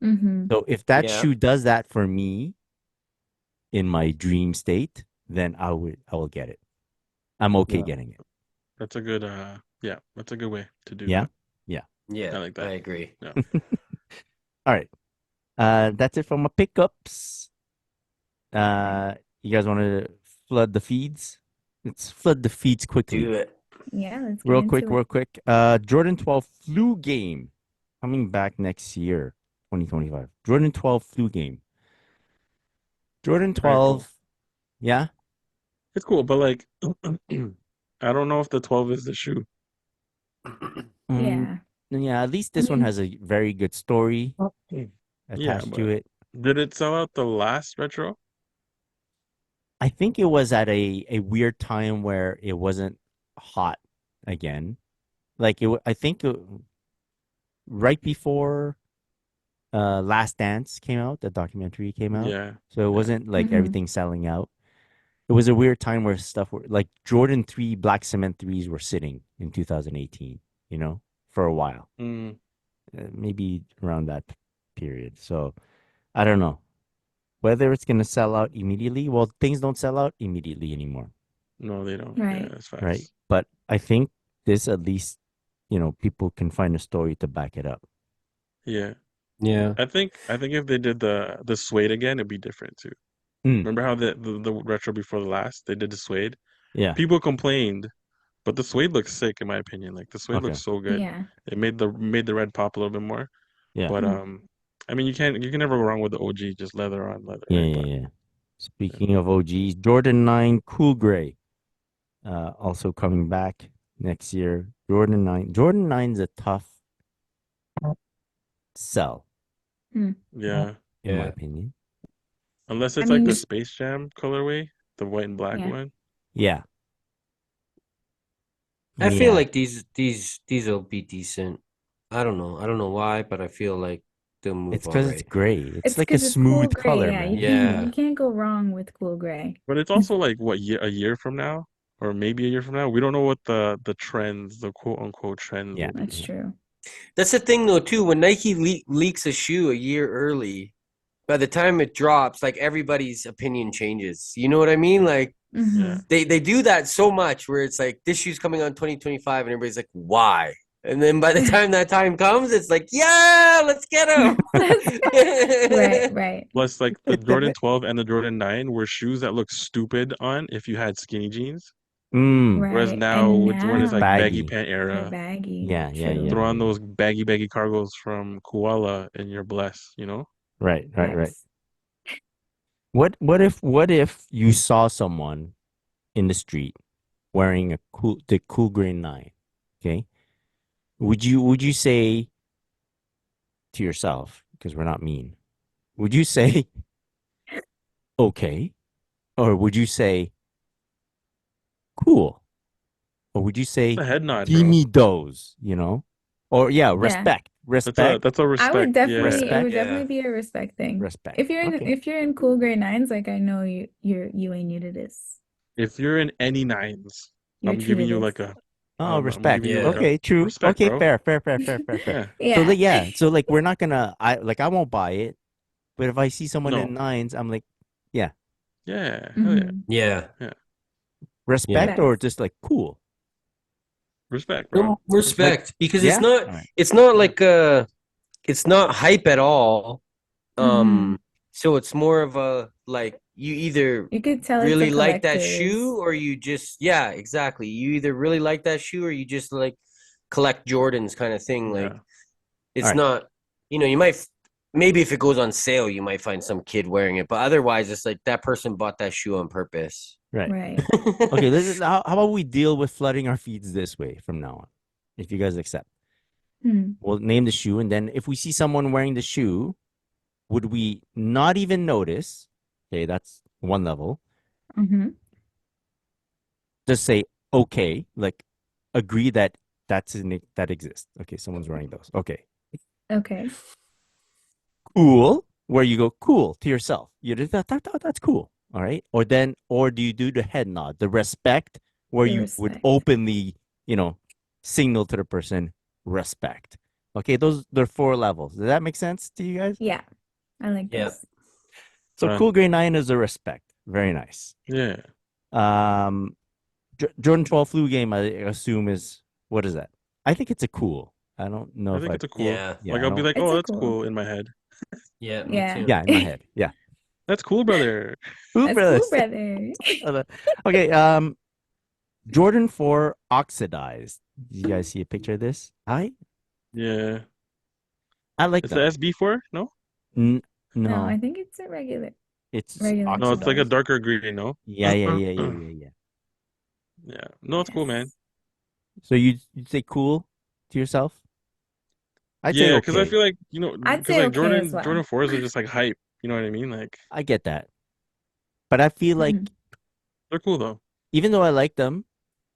C: Hmm.
B: So if that
E: Yeah.
B: shoe does that for me in my dream state, then I will get it. I'm okay
E: Yeah.
B: getting it.
D: That's a good yeah, that's a good way to do
B: Yeah.
D: that.
B: Yeah.
E: Yeah,
D: I like
E: I
D: that.
E: agree.
D: Yeah.
B: All right. That's it for my pickups.
C: Okay.
B: You guys want to flood the feeds? Let's flood the feeds quickly.
E: Do it.
C: Yeah, let's get into it.
B: Real quick. Jordan 12 flu game coming back next year, 2025. Jordan 12 flu game. Jordan
D: Very cool.
B: 12, yeah.
D: It's cool, but like I don't know if the 12 is the shoe.
B: Mm,
C: Yeah.
B: yeah, at least
C: I
B: this one
C: mean,
B: has a very good story
D: Yeah,
B: attached to
D: but
B: it.
D: did it sell out the last retro?
B: I think it was at a weird time where it wasn't hot again. Like I think right before Last Dance came out, the documentary came out.
D: Yeah.
B: So it
D: Yeah.
B: wasn't like
C: hmm
B: everything selling out. It was a weird time where stuff were like Jordan 3 Black Cement 3s were sitting in 2018, for a while.
D: Mm,
B: Maybe around that period. So I don't know whether it's going to sell out immediately. Well, things don't sell out immediately anymore,
D: no, they don't. Yeah,
C: right.
D: that's
B: right?
D: facts.
B: But I think this at least, people can find a story to back it up.
D: Yeah.
E: Yeah.
D: I think if they did the suede again, it'd be different too.
B: Mm,
D: Remember how the retro before the last, they did the suede?
B: yeah.
D: People complained, but the suede looks sick in my opinion. Like the suede
B: Okay.
D: looks so good.
C: Yeah.
D: It made the red pop a little bit more.
B: Yeah.
D: But
C: Mm.
D: I mean you can never go wrong with the OG, just leather on leather,
B: Yeah.
D: right?
B: Yeah.
D: But
B: Yeah.
D: yeah.
B: Speaking of OGs, Jordan 9 Cool Gray, also coming back next year. Jordan 9. Jordan 9's a tough sell,
C: Mm.
D: Yeah.
B: in my
E: Yeah.
B: opinion.
D: Unless
C: I
D: it's like the
C: mean,
D: Space Jam colorway, the white and black
C: yeah.
D: one.
B: Yeah.
E: I feel
B: Yeah.
E: like these will be decent. I don't know. I don't know why, but I feel like they'll
B: It's
E: move all
B: because it's
E: right.
B: gray. It's
C: It's
B: like a
C: because it's cool
B: smooth
C: gray.
B: color,
C: Yeah,
B: man.
E: Yeah.
C: you can't go wrong with cool gray.
D: But it's also like what year a year from now, or maybe a year from now. We don't know what the trends, the quote unquote trends
B: Yeah.
D: will
C: That's
D: be.
B: Yeah.
C: true.
E: That's the thing though too. When Nike leaks a shoe a year early, by the time it drops, like everybody's opinion changes. You know what I mean? Like
C: Hmm.
D: Yeah.
E: they do that so much where it's like this shoe's coming on 2025 and everybody's like, why? And then by the time that time comes, it's like, yeah, let's get them.
C: Right, right,
D: Plus, like the
B: It
D: Jordan
B: dep-
D: 12 and the Jordan 9 were shoes that look stupid on if you had skinny jeans. Whereas
C: right.
D: now,
C: And
D: when it's
B: It's
C: now
D: like baggy
B: baggy.
D: pant
C: they're
D: era,
C: baggy.
B: Yeah. Yeah. Yeah.
C: True.
D: throw
B: Yeah.
D: on
B: Yeah.
D: those baggy cargos from Koala and you're blessed, you know?
B: Right. Right. Right.
C: Facts.
B: What if you saw someone in the street wearing the cool green 9? Okay. Would you say to yourself, because we're not mean, would you say okay, or would you say cool? or would you say,
D: The head nod,
B: "Give
D: bro.
B: me those," you know? Or yeah, respect, respect,
D: That's a
C: I
D: respect.
C: would definitely, it
B: respect,
C: would
E: Yeah.
C: definitely be a respect thing.
B: respect.
C: If
B: Okay.
C: you're in cool grade nines, like I know you ain't new to this.
D: If you're in any nines,
C: You're
D: I'm
C: true
D: giving
C: to
D: you
C: this.
D: like a
B: Oh,
D: I'm
B: respect.
D: giving you
E: Yeah.
D: like a
B: Okay, true.
D: respect,
B: Okay,
D: bro.
B: fair.
D: Yeah.
B: So
C: Yeah.
B: yeah, so like we're not gonna I won't buy it, but if I see someone in
D: No.
B: nines, I'm like, yeah,
D: Yeah. Hell yeah.
C: Mhm.
E: Yeah.
B: respect or
C: Facts.
B: just like cool.
D: Respect, bro.
E: No, respect, because
B: Yeah? All right.
E: it's not like it's not hype at all.
C: Mhm.
E: So it's more of a like you either
C: You could tell it's a
E: really like that shoe
C: collector's.
E: or you just yeah, exactly. You either really like that shoe or you just like collect Jordans kind of thing. Like
D: Yeah.
E: it's
B: All right.
E: not, you might maybe if it goes on sale, you might find some kid wearing it, but otherwise it's like that person bought that shoe on purpose.
B: Right.
C: Right.
B: Okay, how about we deal with flooding our feeds this way from now on? If you guys accept.
C: Hmm.
B: We'll name the shoe, and then if we see someone wearing the shoe, would we not even notice? Okay, that's one level.
C: Mhm.
B: Just say okay, like agree that that exists. Okay, someone's wearing those. Okay,
C: Okay.
B: cool. Where you go cool to yourself. You did that's cool. All right. Or do you do the head nod, the respect, where
C: The
B: you would
C: respect.
B: openly, signal to the person respect. Okay, they're 4 levels. Does that make sense to you guys?
C: Yeah. I like
E: Yeah.
C: this.
B: So
D: Done.
B: cool grade 9 is the respect. Very nice.
D: Yeah.
B: Jordan 12 flu game, I assume is what is that? I think it's a cool. I don't know
D: I
B: if
D: think
B: I
D: it's a cool.
E: Yeah.
B: yeah,
D: Like
B: I
D: I'll be
B: don't
D: like,
C: It's
D: oh,
C: a
D: that's
C: cool.
D: cool in my head.
E: Yeah, me
C: Yeah.
E: too.
B: yeah, in my head. Yeah.
D: That's cool, brother.
B: Cool
C: That's cool,
B: brothers.
C: brother.
B: Okay, Jordan 4 oxidized. You guys see a picture of this?
D: Yeah.
B: I like
D: It's the
B: them.
D: SB4? No?
B: No,
C: No, I think it's a
B: it's
C: regular
D: No, it's like a
B: oxidized.
D: darker green, no?
B: Yeah.
D: Yeah. No, it's cool, man.
C: Yes.
B: So you'd say cool to yourself? I'd say
D: Yeah, because I
B: okay.
D: feel like,
C: I'd
D: because
C: say
D: like
C: okay as
D: Jordan
C: well.
D: 4s are just like hype. You know what I mean? Like
B: I get that. But I feel like
C: Mhm.
D: they're cool though.
B: even though I like them,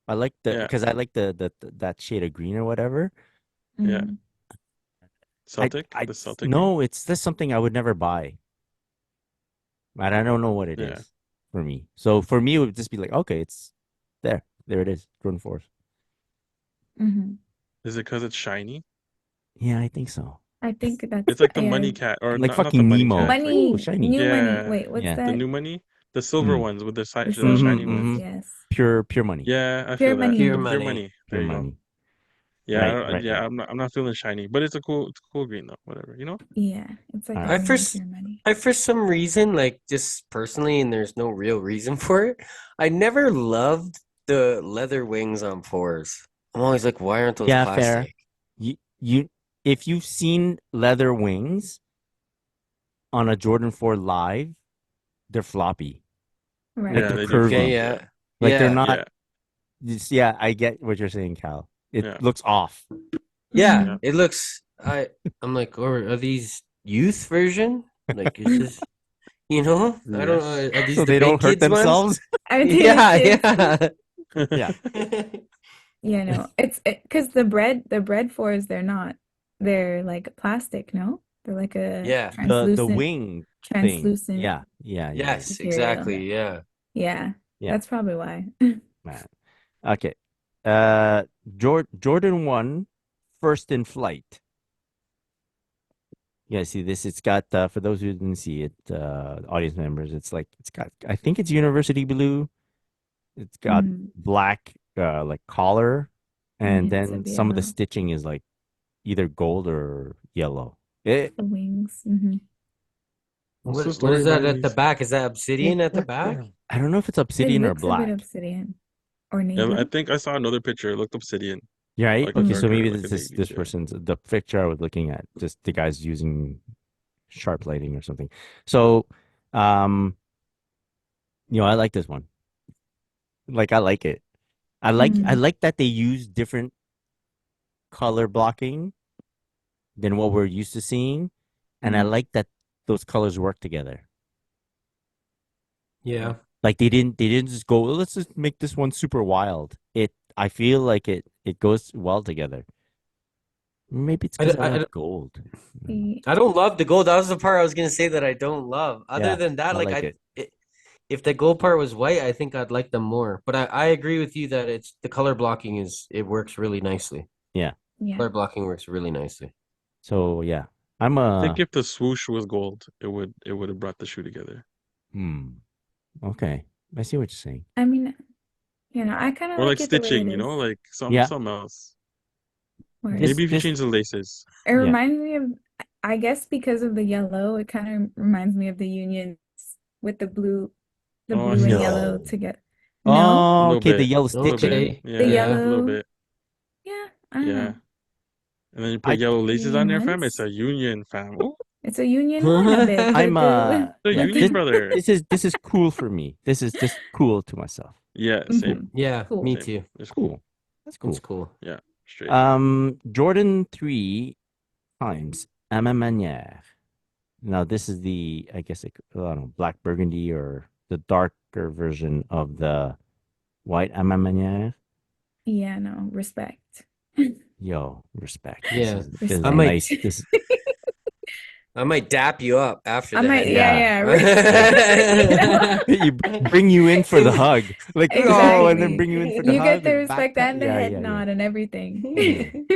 B: I like
D: Yeah.
B: because I like the that shade of green or whatever.
D: Yeah.
C: Mhm.
D: The Celtic green.
B: no, it's just something I would never buy. And I don't know what it
D: Yeah.
B: is for me. So for me, it would just be like, okay, it's there. There it is. Jordan 4s.
C: Mhm.
D: Is it because it's shiny?
B: Yeah, I think so.
C: I think that's
D: It's like the
C: yeah.
D: money cat, or
B: Like
D: not the
B: fucking
D: money
B: Nemo.
D: cat. It's like
B: Ooh,
C: Money,
B: shiny.
C: new money.
D: yeah,
C: Wait, what's
B: Yeah.
D: the
C: that?
D: new money, the silver
B: Mm.
D: ones with
C: The
D: the
C: silver
D: shiny
C: ones,
D: ones.
C: yes.
B: Pure money.
D: Yeah, I
C: Pure
D: feel that.
C: money.
E: Pure
D: Pure
E: money.
D: money.
B: Pure
D: There you go.
B: money.
D: Yeah,
B: Right.
D: I'm not feeling shiny, but it's a cool green though. Whatever, you know?
C: Yeah, it's like
B: All
C: a
B: right.
E: I
C: pure money.
E: for some reason, like just personally, and there's no real reason for it, I never loved the leather wings on 4s. I'm always like, why aren't those
B: Yeah, fair.
E: plastic?
B: You if you've seen leather wings on a Jordan 4 live, they're floppy.
C: Right.
B: Like
D: Yeah,
B: they're
D: they do
B: curvy.
E: Okay,
D: flop.
E: yeah.
B: Like they're
E: Yeah.
B: not
D: Yeah,
B: yeah, I get what you're saying, Cal. It
D: yeah,
B: looks off.
E: Yeah.
C: Mhm.
E: It looks I'm like, or are these youth version? Like is this I don't know.
D: yes.
E: Are these
B: So
E: the
B: they
E: big
B: don't hurt
E: kids ones?
B: themselves.
C: Are they
E: Yeah,
C: the kids?
B: Yeah.
C: Yeah, no. It's because the bread fours, they're like plastic, no? They're like a
E: Yeah.
B: The wing thing.
C: translucent
B: Yeah.
E: Yes,
C: material.
E: exactly. Yeah.
C: Yeah,
B: Yeah.
C: that's probably why.
B: Man. Okay. Jordan 1 first in flight. Yeah, see this. It's got for those who didn't see it, audience members. It's got. I think it's university blue. It's got
C: Mm,
B: black like collar, and
C: hints
B: then
C: of
B: some of the
C: yellow.
B: stitching is like either gold or yellow.
C: The wings.
D: What's the
E: What is
D: story
E: that
D: behind
E: at the
D: these?
E: back? Is that obsidian at the back?
B: I don't know if it's
C: It
B: obsidian or
C: looks a bit
B: black.
C: obsidian or
D: Yeah, I
C: navy.
D: think I saw another picture. It looked obsidian,
B: Yeah, right.
D: like a
B: Okay, so
D: darker,
B: maybe
D: like a
B: this
D: navy.
B: this
D: Yeah.
B: person's the picture I was looking at. Just the guy's using sharp lighting or something. So, um, I like this one. Like I like it. I
C: Mm,
B: like that they use different color blocking than what we're used to seeing, and I
C: mm,
B: like that those colors work together.
E: Yeah.
B: Like they didn't just go, "Well, let's just make this one super wild." I feel like it goes well together. Maybe it's because I love gold.
E: I don't love the gold. That was the part I was gonna say that I don't love. Other than that,
B: I like it.
E: If the gold part was white, I think I'd like them more. But I agree with you that it's the color blocking it works really nicely.
B: Yeah.
E: Color blocking works really nicely.
B: So yeah,
D: I think if the swoosh was gold, it would have brought the shoe together.
B: Okay, I see what you're saying.
C: I mean, I kind of
D: or
C: like
D: like
C: it the way
D: stitching,
C: it is.
D: like something else. Maybe if you change the laces.
C: It reminds me of, I guess because of the yellow, it kind of reminds me of the Unions with the blue and yellow together. No?
B: Oh, okay, the yellow stitching.
D: Yeah,
C: The yellow.
D: a little bit.
C: Yeah, I don't know.
D: And then you put yellow laces on there, fam. It's a Union, fam. Ooh.
C: It's a Union wannabe.
B: I'm
D: the Union brother.
B: This is cool for me. This is just cool to myself.
D: Yeah, same.
E: Yeah,
C: cool.
E: Me too.
D: It's cool.
B: That's cool.
E: It's cool.
D: Yeah, straight.
B: Jordan 3 times à ma manière. Now this is the, I guess, I don't know, black burgundy or the darker version of the white à ma manière.
C: Yeah, no, respect.
B: Yo, respect.
E: Yeah,
B: this is nice. This
E: I might dap you up after that.
B: You bring you in for the hug, like
C: exactly.
B: and then bring you in for the hug.
C: You get the respect and the head nod and everything.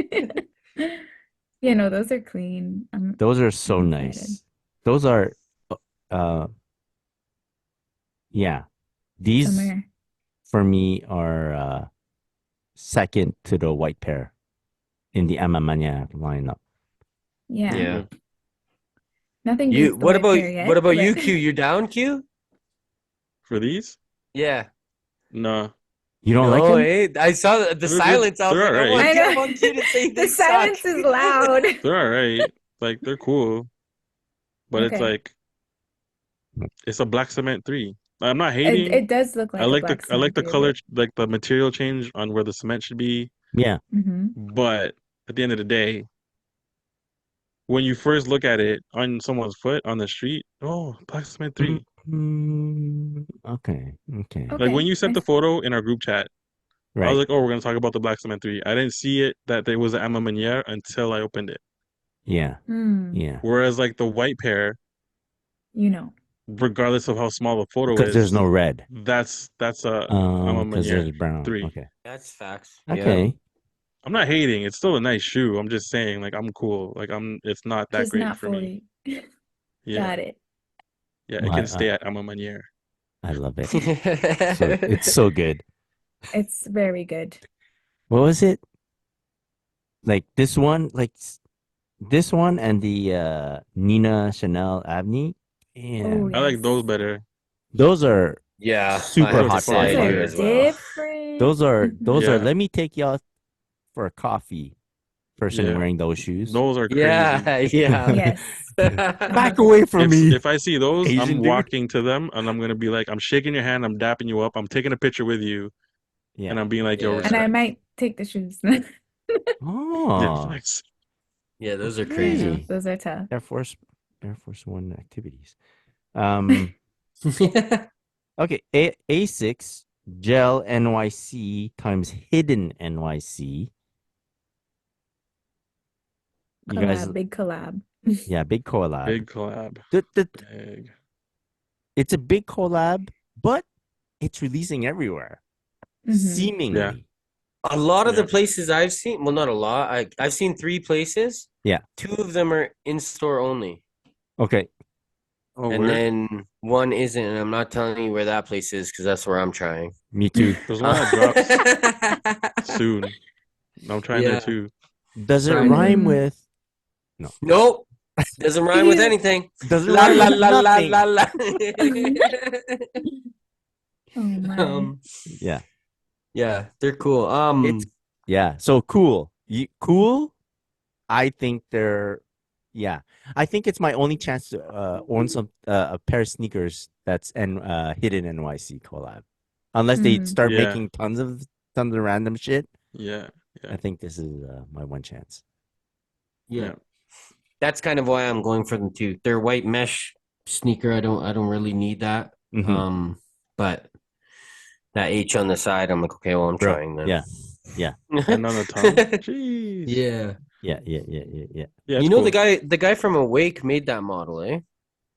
C: Yeah, no, those are clean.
B: Those are so nice. Those are, these
C: Summer.
B: For me are second to the white pair in the à ma manière lineup.
C: Yeah. Nothing.
E: What about you, Q? You down, Q?
D: For these?
E: Yeah.
D: No.
B: You don't like them?
E: Eh? I saw the silence. I was like, I want you to say
C: the silence is loud.
D: They're all right. Like, they're cool. But it's like, it's a black cement 3. I'm not hating.
C: It does look like
D: I like the color, like the material change on where the cement should be.
B: Yeah.
D: But at the end of the day, when you first look at it on someone's foot on the street, black cement 3.
B: Okay.
D: Like when you sent the photo in our group chat,
B: right.
D: I was like, we're going to talk about the black cement 3. I didn't see it that there was an à ma manière until I opened it.
B: Yeah. Yeah.
D: Whereas like the white pair, regardless of how small the photo is,
B: because there's no red.
D: That's a à ma manière
B: brown.
D: 3.
B: Okay.
E: That's facts.
B: Okay.
E: Yeah.
D: I'm not hating. It's still a nice shoe. I'm just saying, like, I'm cool. Like, it's not that
C: just
D: great
C: not
D: for me.
C: Yeah. Got it.
D: Yeah, it can stay at à ma manière.
B: I love it. It's so good.
C: It's very good.
B: What was it? Like this one and the Nina Chanel Avni. Yeah.
D: I like those better.
B: Those are super hot fire
C: as well. Different.
B: Those are let me take y'all for a coffee. Person wearing those shoes.
D: Those are crazy.
E: Yeah.
C: Yes.
B: Back away from me.
D: If I see those, I'm walking to them and I'm gonna be like, I'm shaking your hand, I'm dapping you up, I'm taking a picture with you. Yeah. And I'm being like, yo, respect.
C: And I might take the shoes.
D: Nice.
E: Yeah, those are crazy.
C: Yeah, those are tough.
B: Air Force One activities. Okay, A6 Gel NYC times Hidden NYC.
C: You guys, big collab.
B: Yeah, big collab.
D: Big collab.
B: Big. It's a big collab, but it's releasing everywhere. Seemingly.
D: Yeah.
E: A lot of the places I've seen, well, not a lot. I've seen 3 places.
B: Yeah.
E: 2 of them are in store only.
B: Okay.
E: And then one isn't, and I'm not telling you where that place is because that's where I'm trying.
B: Me too.
D: There's one that drops soon. I'm trying that too.
B: Does it rhyme with? No.
E: Nope. Doesn't rhyme with anything.
B: Doesn't rhyme with nothing.
C: Oh my.
B: Yeah.
E: Yeah, they're cool.
B: So cool. Cool. I think they're. Yeah, I think it's my only chance to own a pair of sneakers that's Hidden NYC collab, unless they start making tons of random shit.
D: Yeah.
B: I think this is my one chance.
E: Yeah, that's kind of why I'm going for them too. They're white mesh sneaker. I don't really need that. But that H on the side, I'm like, okay, well, I'm trying then.
B: Yeah, Yeah.
D: And on the tongue. Jeez.
E: Yeah.
B: Yeah.
D: Yeah,
E: You
D: it's
E: know
D: cool.
E: the guy from Awake made that model, eh?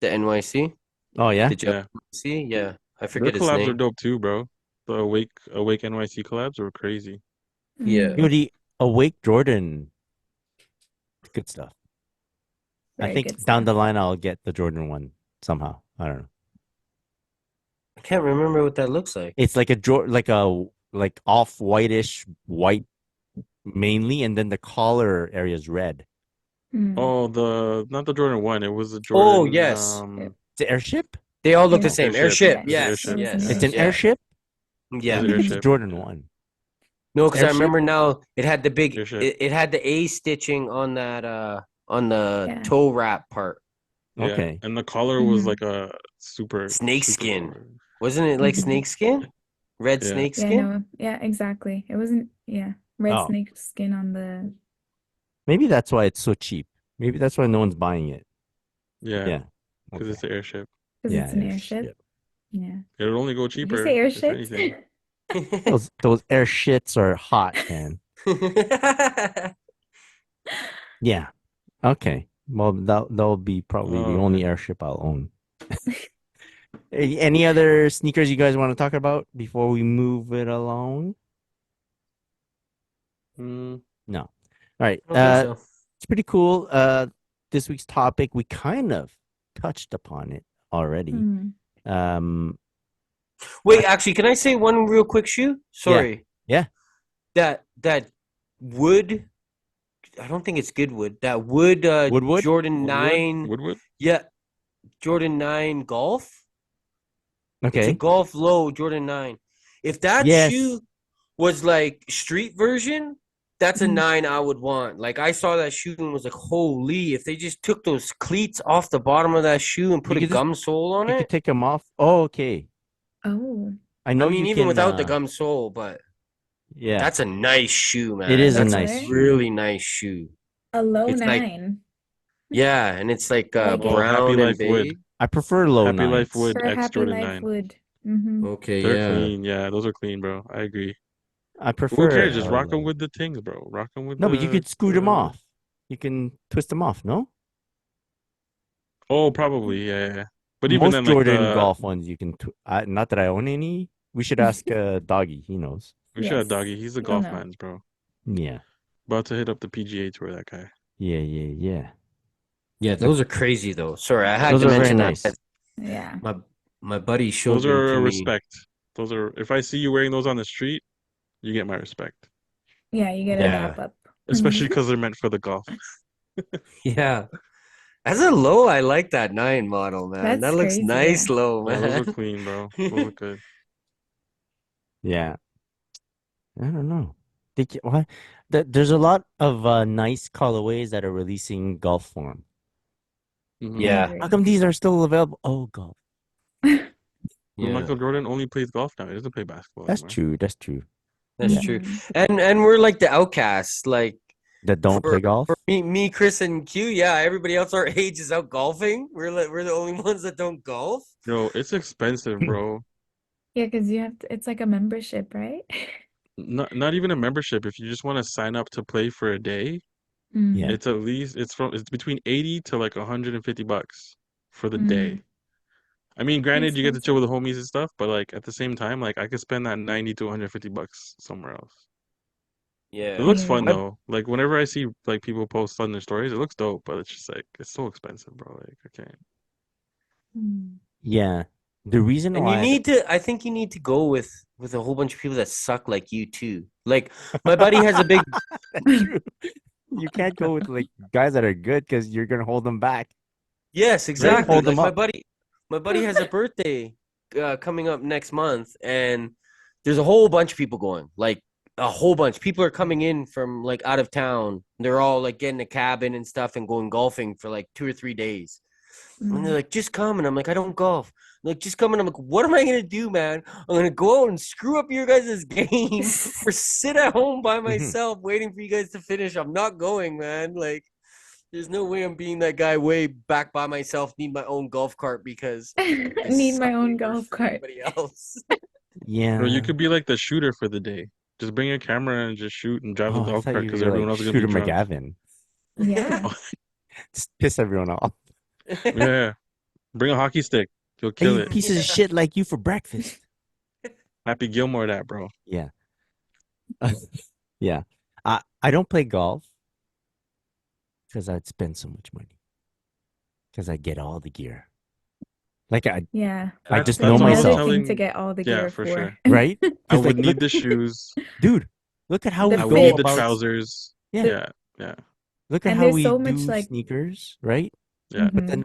E: The NYC.
B: Oh yeah.
E: The
D: Yeah.
E: NYC. Yeah. I
D: Their
E: forget his
D: collabs are
E: name.
D: dope too, bro. The Awake NYC collabs were crazy.
E: Yeah.
B: Yo, the Awake Jordan, good stuff. I
C: Very
B: think
C: good
B: down the
C: stuff.
B: line I'll get the Jordan one somehow. I don't know.
E: I can't remember what that looks like.
B: It's like like off whitish white mainly, and then the collar area is red.
D: Oh, not the Jordan 1. It was the
E: Oh,
D: Jordan
E: yes.
B: It's an airship.
E: They all look the
C: Yeah.
E: same.
D: Airship.
E: Airship.
C: Yes,
D: It was an
E: Yes.
D: airship.
C: it was an
E: Yes.
B: It's an
E: Yeah.
B: airship.
D: It
E: Yeah.
D: was
B: I
D: an
B: think it's
D: airship.
B: Jordan
D: Yeah.
B: one.
E: No, because I
B: Airship?
E: remember now it had the big
D: Airship.
E: it had the A stitching on that on the
C: Yeah.
E: toe wrap part.
D: Yeah.
B: Okay.
D: And the collar was
C: Mhm.
D: like a super
E: Snake
D: super
E: skin.
D: color.
E: Wasn't it like
C: Mhm.
E: snake skin? Red
D: Yeah.
E: snake
C: Yeah,
E: skin?
C: no, yeah, exactly. It wasn't, red
B: Oh.
C: snake skin on the.
B: Maybe that's why it's so cheap. Maybe that's why no one's buying it.
D: Yeah.
B: Yeah.
D: Because it's
B: Okay.
D: an airship.
C: Because
B: Yeah,
C: it's an airship. Yeah.
D: It would only go
C: Did you
D: cheaper
C: say
D: if
C: airships?
D: anything.
B: Those air shits are hot, man. Yeah. Okay. Well, that'll be probably the
D: Oh
B: only
D: man.
B: airship I'll own. Any other sneakers you guys want to talk about before we move it along?
D: Mm,
B: No. All right.
E: I don't think so.
B: It's pretty cool. This week's topic, we kind of touched upon it already.
C: Mm.
E: Wait, actually, can I say one real quick shoe? Sorry.
B: Yeah.
E: That wood, I don't think it's Goodwood. That wood
B: Woodwood?
E: Jordan 9.
D: Woodwood?
E: Yeah. Jordan 9 Golf. It's a
B: Okay.
E: Golf Low Jordan 9. If that
B: Yes.
E: shoe was like street version, that's a
C: Mhm.
E: 9 I would want. Like I saw that shoe and was like, holy, if they just took those cleats off the bottom of that shoe and put
B: You
E: a
B: could just-
E: gum sole on
B: You
E: it.
B: could take them off. Oh, okay.
C: Oh,
B: I know
E: I mean,
B: you
E: even
B: can,
E: without the gum sole, but
B: yeah.
E: that's a nice shoe, man.
B: It is a
E: That's
B: nice shoe.
E: really nice shoe.
C: a low
E: It's like-
C: 9
E: Yeah, and it's like
C: I like it.
E: brown
D: Happy
E: and
D: Life wood.
E: beige.
B: I prefer low
D: Happy
B: nines.
D: Life wood
C: for
D: X
C: Happy
D: Jordan
C: Life
D: 9.
C: Wood. Mm-hmm.
E: Okay,
D: They're
E: yeah.
D: clean. Yeah, those are clean, bro. I agree.
B: I prefer.
D: Who cares? Just rock them with the things, bro. Rock them with
B: No,
D: the.
B: but you could screw them off. You can twist them off. No.
D: Oh, probably. Yeah. But even
B: Most
D: then, like
B: Jordan golf ones, you can. Not that I own any. We should ask Doggy. He knows.
D: we should have
C: Yes.
D: Doggy. He's a
C: He'll
D: golf
C: know.
D: man's, bro.
B: Yeah.
D: About to hit up the PGA tour, that guy.
B: Yeah.
E: Yeah, those are crazy though. Sorry, I had
B: Those
E: to
B: are very
E: mention
B: nice.
E: that.
C: Yeah.
E: My buddy showed
D: Those
E: them
D: are
E: to
D: a
E: me.
D: respect. Those are. If I see you wearing those on the street, you get my respect.
C: Yeah, you get a
E: Yeah.
C: dap up.
D: Especially because they're meant for the golf.
E: Yeah. As a low, I like that 9 model, man.
C: That's
E: That looks
C: crazy,
E: nice
C: yeah.
E: low,
D: Yeah,
E: man.
D: those are clean, bro. Those look good.
B: Yeah. I don't know. What? There's a lot of nice colorways that are releasing golf form.
D: Mhm.
E: Yeah.
B: How come these are still available? Oh, golf.
D: But
E: Yeah,
D: Michael Jordan only plays golf now. He doesn't play basketball
B: That's
D: anymore.
B: true. That's true.
E: that's
B: Yeah.
E: true.
C: Mhm.
E: And we're like the outcasts. Like
B: That don't play golf.
E: for me, Chris, and Q. Yeah, everybody else our age is out golfing. We're the only ones that don't golf.
D: Yo, it's expensive, bro.
C: Yeah, because you have to, it's like a membership, right?
D: Not even a membership. If you just want to sign up to play for a day,
C: Mm.
B: Yeah.
D: it's at least it's between 80 to like $150 for the
C: Mm.
D: day. I mean, granted, you get to chill
C: Expensive.
D: with the homies and stuff, but like at the same time, like I could spend that 90 to $150 somewhere else.
E: Yeah.
D: It looks
C: Yeah.
D: fun though. Like whenever I see like people post on their stories, it looks dope, but it's just like it's so expensive, bro. Like I can't.
C: Mm.
B: Yeah. The reason
E: And
B: why
E: you need to. I think you need to go with a whole bunch of people that suck like you too. Like my buddy has a big.
B: That's true. You can't go with like guys that are good because you're gonna hold them back.
E: Yes, exactly.
B: Hold
E: Like
B: them up.
E: my buddy has a birthday coming up next month, and there's a whole bunch of people going. Like a whole bunch. People are coming in from like out of town. They're all like getting a cabin and stuff and going golfing for like 2 or 3 days. And they're
C: Mm.
E: like, just come. And I'm like, I don't golf. Like, just come. And I'm like, what am I gonna do, man? I'm gonna go out and screw up your guys' game or sit at home by myself waiting for you guys to finish. I'm not going, man. Like, there's no way I'm being that guy way back by myself. Need my own golf cart because I
C: Need my
E: suck
C: own
E: way worse
C: golf
E: than
C: cart.
E: Everybody else.
B: Yeah.
D: Or you could be like the shooter for the day. Just bring a camera and just shoot and drive a
B: Oh, I
D: golf
B: thought
D: cart
B: you
D: because
B: were
D: everyone
B: like
D: else is gonna be
B: Shooter
D: drunk.
B: McGavin.
C: Yeah.
B: Just piss everyone off.
D: Yeah, bring a hockey stick. You'll
B: I
D: kill
B: eat
D: it.
B: pieces of shit like you for breakfast.
D: Happy Gilmore, that bro.
B: Yeah. Yeah. I don't play golf because I'd spend so much money. Because I get all the gear. Like
C: Yeah.
B: I
D: That's
B: just
C: It's
B: know
D: that's almost
C: another
B: myself,
C: thing to
D: telling.
C: get all the
D: Yeah,
C: gear
D: for
C: for.
D: sure.
B: right?
D: I
B: Because
D: would
B: like look,
D: need the shoes.
B: dude, look at how
C: The
B: we
D: I would
B: go
D: need
C: fit.
D: the
B: about.
D: trousers.
B: Yeah.
C: The
D: Yeah, yeah,
B: Look at
C: and
B: how
C: there's
B: we
C: so much
B: do
C: like
B: sneakers, right?
D: yeah,
B: But
C: hmm
B: then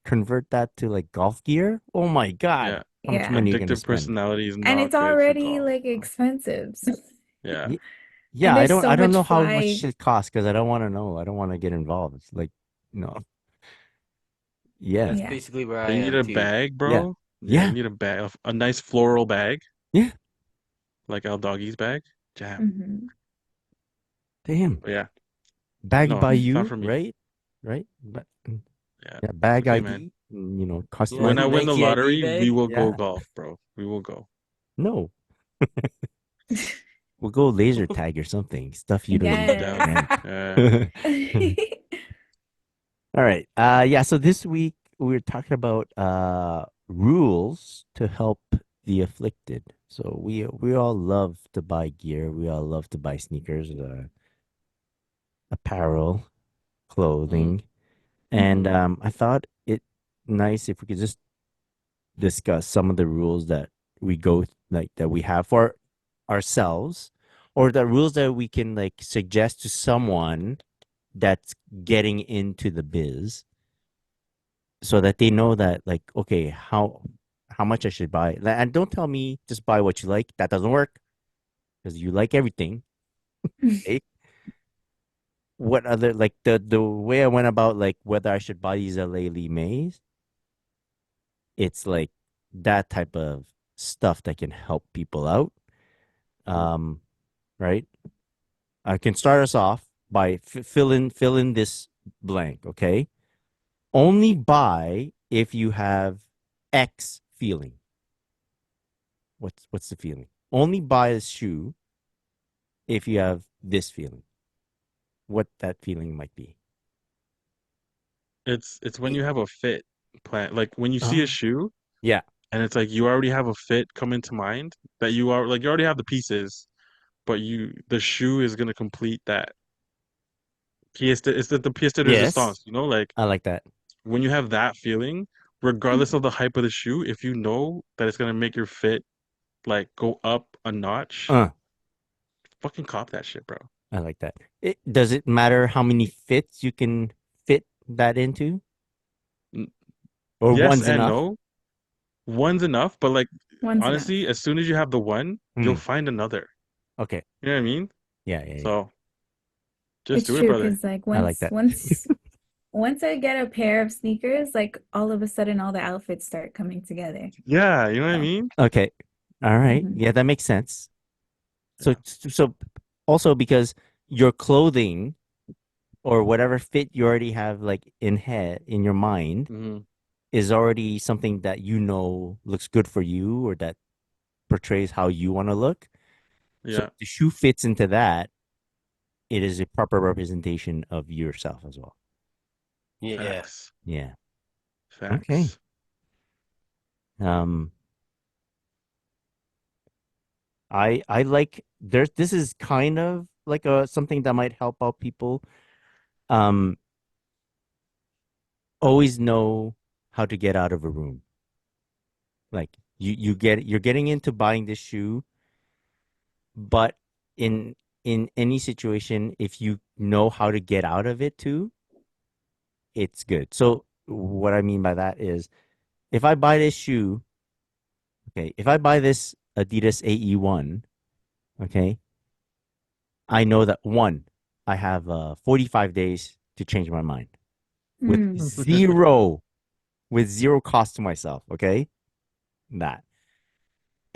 B: convert that to like golf gear. Oh my God.
D: yeah.
B: How much
C: yeah.
B: money are you gonna
D: Addictive
B: spend?
D: personality is
C: And
D: not
C: it's
D: good for
C: already
D: golf,
C: like
D: bro.
C: expensive.
D: Yeah,
B: Y- Yeah,
C: And
B: I
C: there's
B: don't
C: so
B: I don't
C: much
B: know how much
C: fly.
B: it costs because I don't want to know. I don't want to get involved. It's like, no. Yeah.
E: That's
C: Yeah.
E: basically where I
D: you need
E: am
D: a
E: too.
D: bag,
B: Yeah.
D: bro. Yeah, you
B: Yeah.
D: need a bag, a nice floral bag,
B: Yeah.
D: like Al Doggy's bag. Jam.
C: hmm
B: Damn.
D: But yeah,
B: Bagged
D: no,
B: by
D: it's not
B: you,
D: for me.
B: right? Right?
D: Yeah.
B: Yeah, bag
D: Okay, man.
B: ID,
E: Yeah,
D: When
B: customize.
D: I win the
E: Nike ID
D: lottery, we
E: bag.
D: will go
B: Yeah.
D: golf, bro. We will go.
B: No. We'll go laser tag or something. Stuff you don't
D: I'm
B: even
C: Yes.
D: down. Yeah.
B: understand. All right. Yeah, so this week we're talking about rules to help the afflicted. So we all love to buy gear. We all love to buy sneakers, apparel,
E: Mm.
B: clothing. And
C: hmm
B: I thought it nice if we could just discuss some of the rules that that we have for ourselves, or the rules that we can like suggest to someone that's getting into the biz, so that they know that like, okay, how much I should buy. And don't tell me just buy what you like. That doesn't work because you like everything. Eh? What other like the way I went about like whether I should buy these LA Lee Mays, it's like that type of stuff that can help people out. Um, right? I can start us off by fill in this blank, okay? Only buy if you have X feeling. What's the feeling? Only buy a shoe if you have this feeling. What that feeling might be.
D: It's when you have a fit plan. Like when you see a
B: Oh.
D: shoe
B: Yeah.
D: and it's like you already have a fit come into mind that you are like you already have the pieces, but the shoe is gonna complete that it's the pièce de
B: Yes.
D: résistance, like
B: I like that.
D: when you have that feeling, regardless of the hype of the shoe, if you know that it's gonna make your fit like go up a notch,
B: Uh,
D: fucking cop that shit, bro.
B: I like that. Does it matter how many fits you can fit that into?
D: N-
B: Or
D: Yes
B: one's
D: and
B: enough?
D: no. One's enough, but like
C: One's enough.
D: honestly, as soon as you have the one, you'll
B: Hmm.
D: find another.
B: Okay.
D: You know what I mean?
B: Yeah, yeah, yeah.
D: So just
C: It's
D: do it,
C: true
D: brother.
C: because like
B: I like
C: once
B: that.
C: once once I get a pair of sneakers, like all of a sudden all the outfits start coming together.
D: Yeah, you know what I
C: So
D: mean?
B: Okay. All right.
C: hmm
B: Yeah, that makes sense. So
D: Yeah.
B: so also because your clothing or whatever fit you already have like in your mind
D: hmm
B: is already something that looks good for you or that portrays how you want to look. So
D: Yeah.
B: if the shoe fits into that, it is a proper representation of yourself as well.
E: Yeah.
D: Facts.
B: Yeah. Okay.
D: Facts.
B: Um I like this is kind of like a something that might help out people. Um Always know how to get out of a room. Like you're getting into buying this shoe, but in any situation, if you know how to get out of it too, it's good. So what I mean by that is if I buy this shoe, okay, if I buy this Adidas AE1, okay, I know that one, I have 45 days to change my mind with
C: Mm.
B: zero cost to myself, okay? That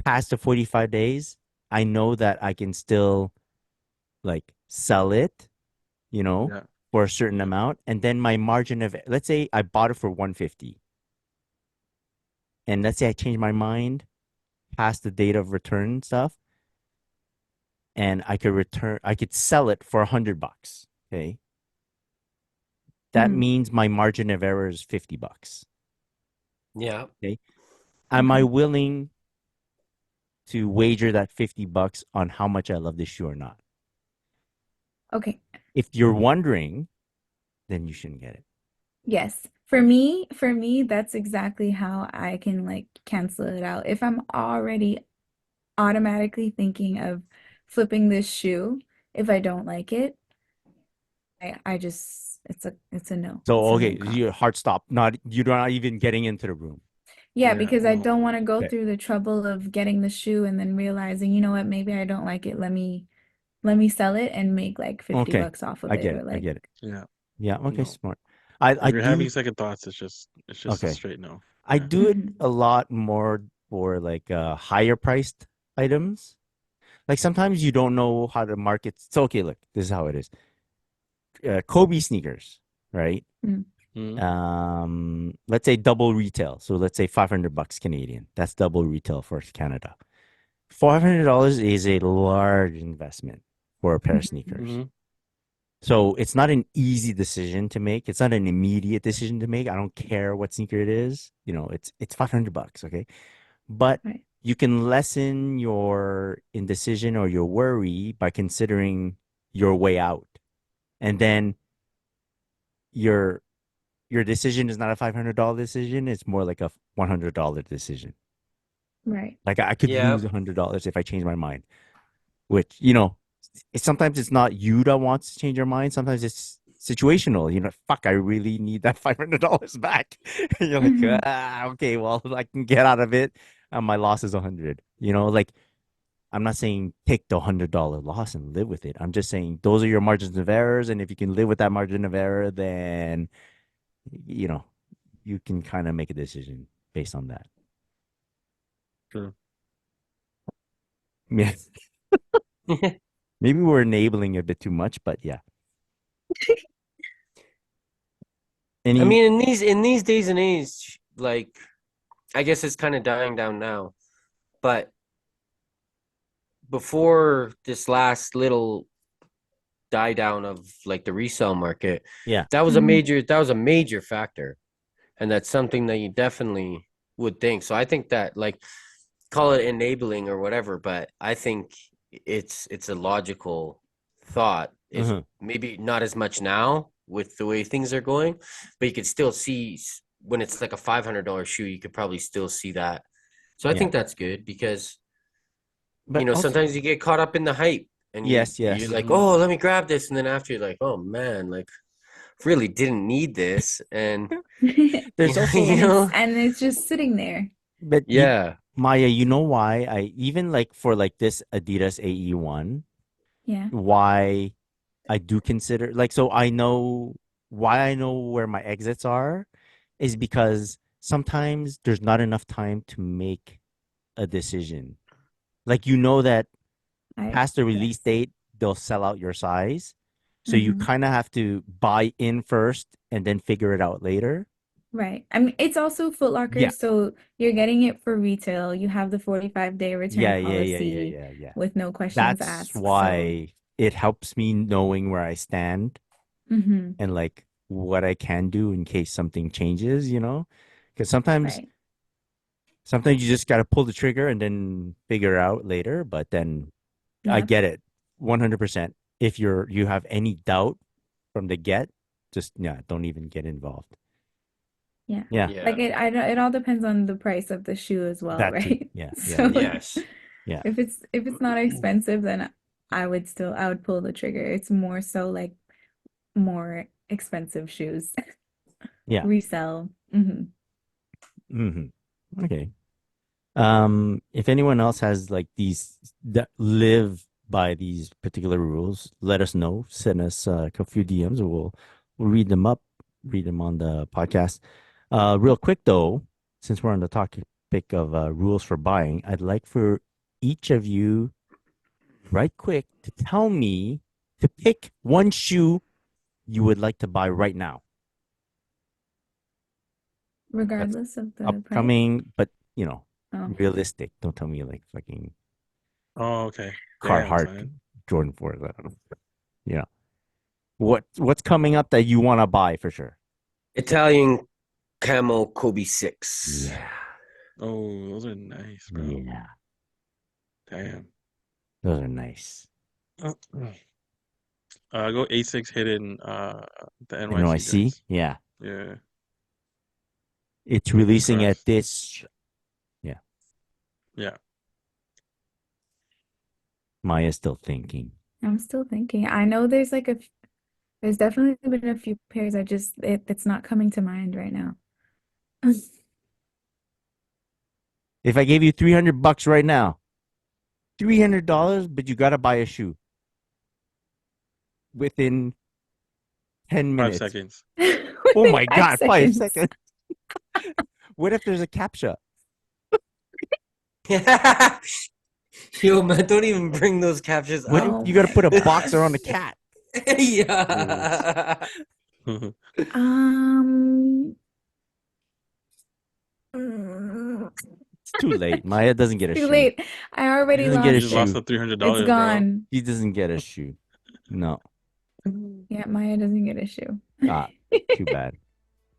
B: past the 45 days, I know that I can still like sell it,
D: Yeah.
B: for a certain
D: Yeah.
B: amount. And then my margin of, let's say I bought it for 150. And let's say I change my mind past the date of return stuff. and I could sell it for $100. Okay. That means my margin of error is $50.
E: Yeah.
B: Okay. Am I willing to wager that $50 on how much I love this shoe or not?
C: Okay.
B: If you're wondering, then you shouldn't get it.
C: Yes. For me, that's exactly how I can like cancel it out. If I'm already automatically thinking of flipping this shoe, if I don't like it, I just it's a no.
B: So
C: It's a
B: okay,
C: no comp.
B: your heart stop. You're not even getting into the room.
C: Yeah,
D: Yeah,
C: because I
D: no.
C: don't want to go
B: Okay.
C: through the trouble of getting the shoe and then realizing, you know what, maybe I don't like it. Let me sell it and make like 50
B: Okay.
C: bucks off of
B: I
C: it
B: get
C: or
B: it. I
C: like
B: get it.
D: Yeah,
B: Yeah. Okay.
D: no.
B: Smart. I
D: If you're having
B: do.
D: second thoughts, it's just a
B: Okay.
D: straight no.
B: I
D: Yeah.
B: do it a lot more for like higher priced items. Like sometimes you don't know how to market. So okay, look, this is how it is. Kobe sneakers, right?
C: mm,
D: Mhm.
B: Let's say double retail. So let's say $500 Canadian. That's double retail for Canada. $400 is a large investment for a pair of
C: mhm,
B: sneakers.
D: Mhm.
B: So it's not an easy decision to make. It's not an immediate decision to make. I don't care what sneaker it is. It's $500, okay? But
C: right,
B: you can lessen your indecision or your worry by considering your way out. And then your your decision is not a $500 decision, it's more like a $100 decision.
C: right.
B: Like I could
E: Yeah.
B: lose $100 if I change my mind, which, sometimes it's not you that wants to change your mind. Sometimes it's situational. Fuck, I really need that $500 back. You're like,
C: Hmm.
B: okay, well, I can get out of it. My loss is 100. Like I'm not saying take the $100 loss and live with it. I'm just saying those are your margins of errors, and if you can live with that margin of error, then you know you can kind of make a decision based on that.
D: True.
B: Yeah, maybe we're enabling a bit too much, but yeah.
E: I
B: Any
E: mean, in these days and age, like I guess it's kind of dying down now, but before this last little die down of like the resale market,
B: Yeah.
E: that was a major factor, and that's something that you definitely would think. So I think that like call it enabling or whatever, but I think it's a logical thought. Is
B: Uh-huh.
E: maybe not as much now with the way things are going, but you could still see when it's like a $500 shoe, you could probably still see that. So I
B: Yeah.
E: think that's good because
B: But also,
E: sometimes you get caught up in the hype and
B: yes,
E: you're
B: yes.
E: like,
D: Mhm.
E: oh, let me grab this, and then after you're like, oh man, like really didn't need this, and
B: There's also
C: And
E: you
C: it's
E: know,
C: and it's just sitting there.
B: but
E: yeah,
B: Maya, you know why I even like for like this Adidas AE1,
C: Yeah.
B: why I do consider like so I know why I know where my exits are is because sometimes there's not enough time to make a decision. Like that past the release
C: Yes.
B: date, they'll sell out your size. So you
C: Hmm.
B: kind of have to buy in first and then figure it out later.
C: Right. I mean, it's also Foot Locker,
B: Yeah.
C: so you're getting it for retail. You have the 45-day return
B: Yeah, yeah, yeah, yeah,
C: policy
B: yeah, yeah.
C: with no questions
B: That's
C: asked. So,
B: why it helps me knowing where I stand
C: hmm
B: and like what I can do in case something changes. Because sometimes
C: right.
B: sometimes you just got to pull the trigger and then figure out later, but then I
C: Yep.
B: get it 100%. If you have any doubt from the get, just yeah, don't even get involved.
C: Yeah.
B: Yeah,
C: Like
E: yeah,
C: it all depends on the price of the shoe as well,
B: that too.
C: right?
B: Yeah, yeah,
C: So
B: yeah, yeah.
E: yes,
B: Yeah.
C: if it's not expensive, then I would pull the trigger. It's more so like more expensive shoes.
B: Yeah.
C: Resell. Hmm.
B: Okay. If anyone else has like these that live by these particular rules, let us know. Send us a few DMs, or we'll read them on the podcast. Real quick though, since we're on the topic of rules for buying, I'd like for each of you, right quick, to tell me to pick one shoe you would like to buy right now. That's
C: Regardless of the price.
B: upcoming, but
C: Oh.
B: realistic. Don't tell me like fucking
D: Oh, okay. Damn,
B: Carhartt
D: son.
B: Jordan 4s. I don't know. Yeah. What's coming up that you want to buy for sure?
E: Italian camo Kobe 6.
B: Yeah.
D: Oh, those are nice, bro.
B: Yeah.
D: Damn.
B: Those are nice.
D: Go A6 hidden the NYC
B: NYC?
D: guys.
B: Yeah.
D: Yeah.
B: It's releasing
D: Crush.
B: at this. Yeah.
D: Yeah.
B: Maya's still thinking.
C: I'm still thinking. I know there's like there's definitely been a few pairs. It's not coming to mind right now.
B: If I gave you $300 right now, $300, but you gotta buy a shoe within 10
D: 5
B: minutes.
D: seconds.
B: Oh my
C: Within
B: God, 5
C: seconds.
B: seconds. What if there's a CAPTCHA?
E: Yo, man, don't even bring those captures
B: What
E: up.
B: if you gotta put a boxer on the cat?
E: Yeah.
C: Um,
B: It's too late. Maya doesn't get a
C: too
B: shoe.
C: late. I already
B: doesn't get a
D: You
C: lost
D: just
C: it.
D: lost
B: shoe.
D: the $300,
C: It's
D: bro.
C: gone.
B: He doesn't get a shoe. No.
C: Yeah, Maya doesn't get a shoe.
B: Too bad.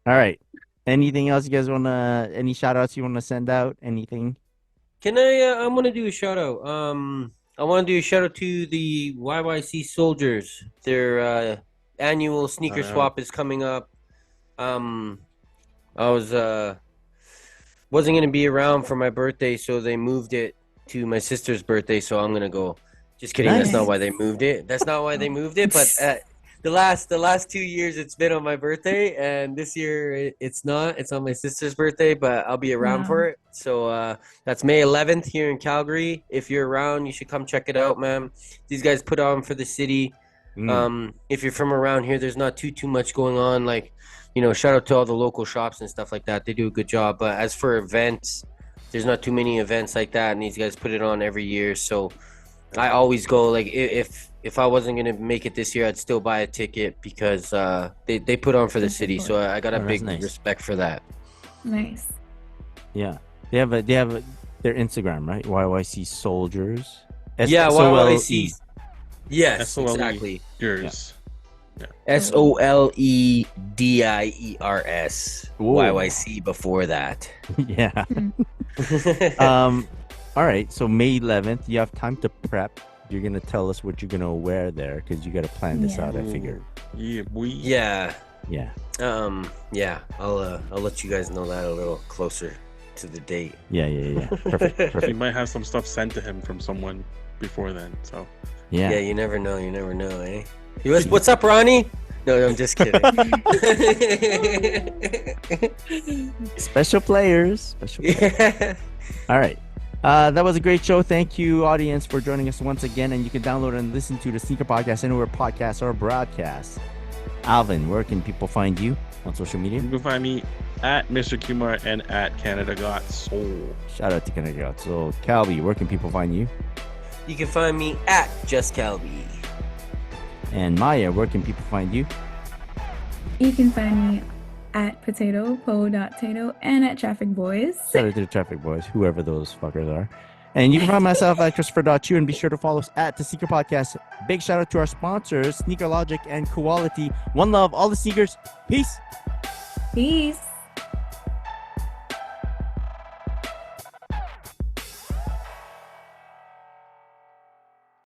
B: All right. Anything else you guys any shout outs you want to send out? Anything?
E: Can I want to do a shout out. I want to do a shout out to the YYC Soldiers. Their annual sneaker swap is coming up. I wasn't gonna be around for my birthday, so they moved it to my sister's birthday, so I'm gonna go. Just kidding.
B: Nice.
E: That's not why they moved it. That's not why they moved it. But the last 2 years, it's been on my birthday, and this year it's not. It's on my sister's birthday, but I'll be around for it. So that's May 11th here in Calgary. If you're around, you should come check it out, man. These guys put on for the city. If you're from around here, there's not too much going on. Like, shout out to all the local shops and stuff like that. They do a good job. But as for events, there's not too many events like that, and these guys put it on every year. So I always go. Like, if I wasn't gonna make it this year, I'd still buy a ticket because they put on for the city. So I got a big respect for that.
C: Nice.
B: Yeah, they have their Instagram, right? YYC Soldiers.
E: Yeah, YYC. Yes,
D: S-O-L-E.
E: exactly.
D: Yours.
E: SOLEDIERS. YYC before that.
B: Yeah. All right. So May 11th, you have time to prep. You're gonna tell us what you're gonna wear there because you gotta plan this out. I figure.
D: Yeah, boy.
E: Yeah.
B: Yeah.
E: Yeah. I'll let you guys know that a little closer to the date.
B: Yeah. Perfect.
D: You might have some stuff sent to him from someone before then. So.
B: Yeah.
E: You never know, eh? What's up, Ronnie? No, I'm just kidding.
B: Special players.
E: Yeah.
B: All right. That was a great show. Thank you, audience, for joining us once again. And you can download and listen to the Sneaker Podcast anywhere podcasts are broadcast. Alvin, where can people find you on social media?
D: You can find me at Mr. Kumar and at Canada Got Soul.
B: Shout out to Canada Got Soul. Calvi, where can people find you?
E: You can find me at Just Calvi.
B: And Maya, where can people find you?
C: You can find me at potato.tato and at Traffic Boys.
B: Shout out to the Traffic Boys, whoever those fuckers are. And you can find myself at Christopher.chu and be sure to follow us at the Sneaker Podcast. Big shout out to our sponsors, Sneaker Logic and Quality. One love, all the sneakers. Peace.
C: Peace.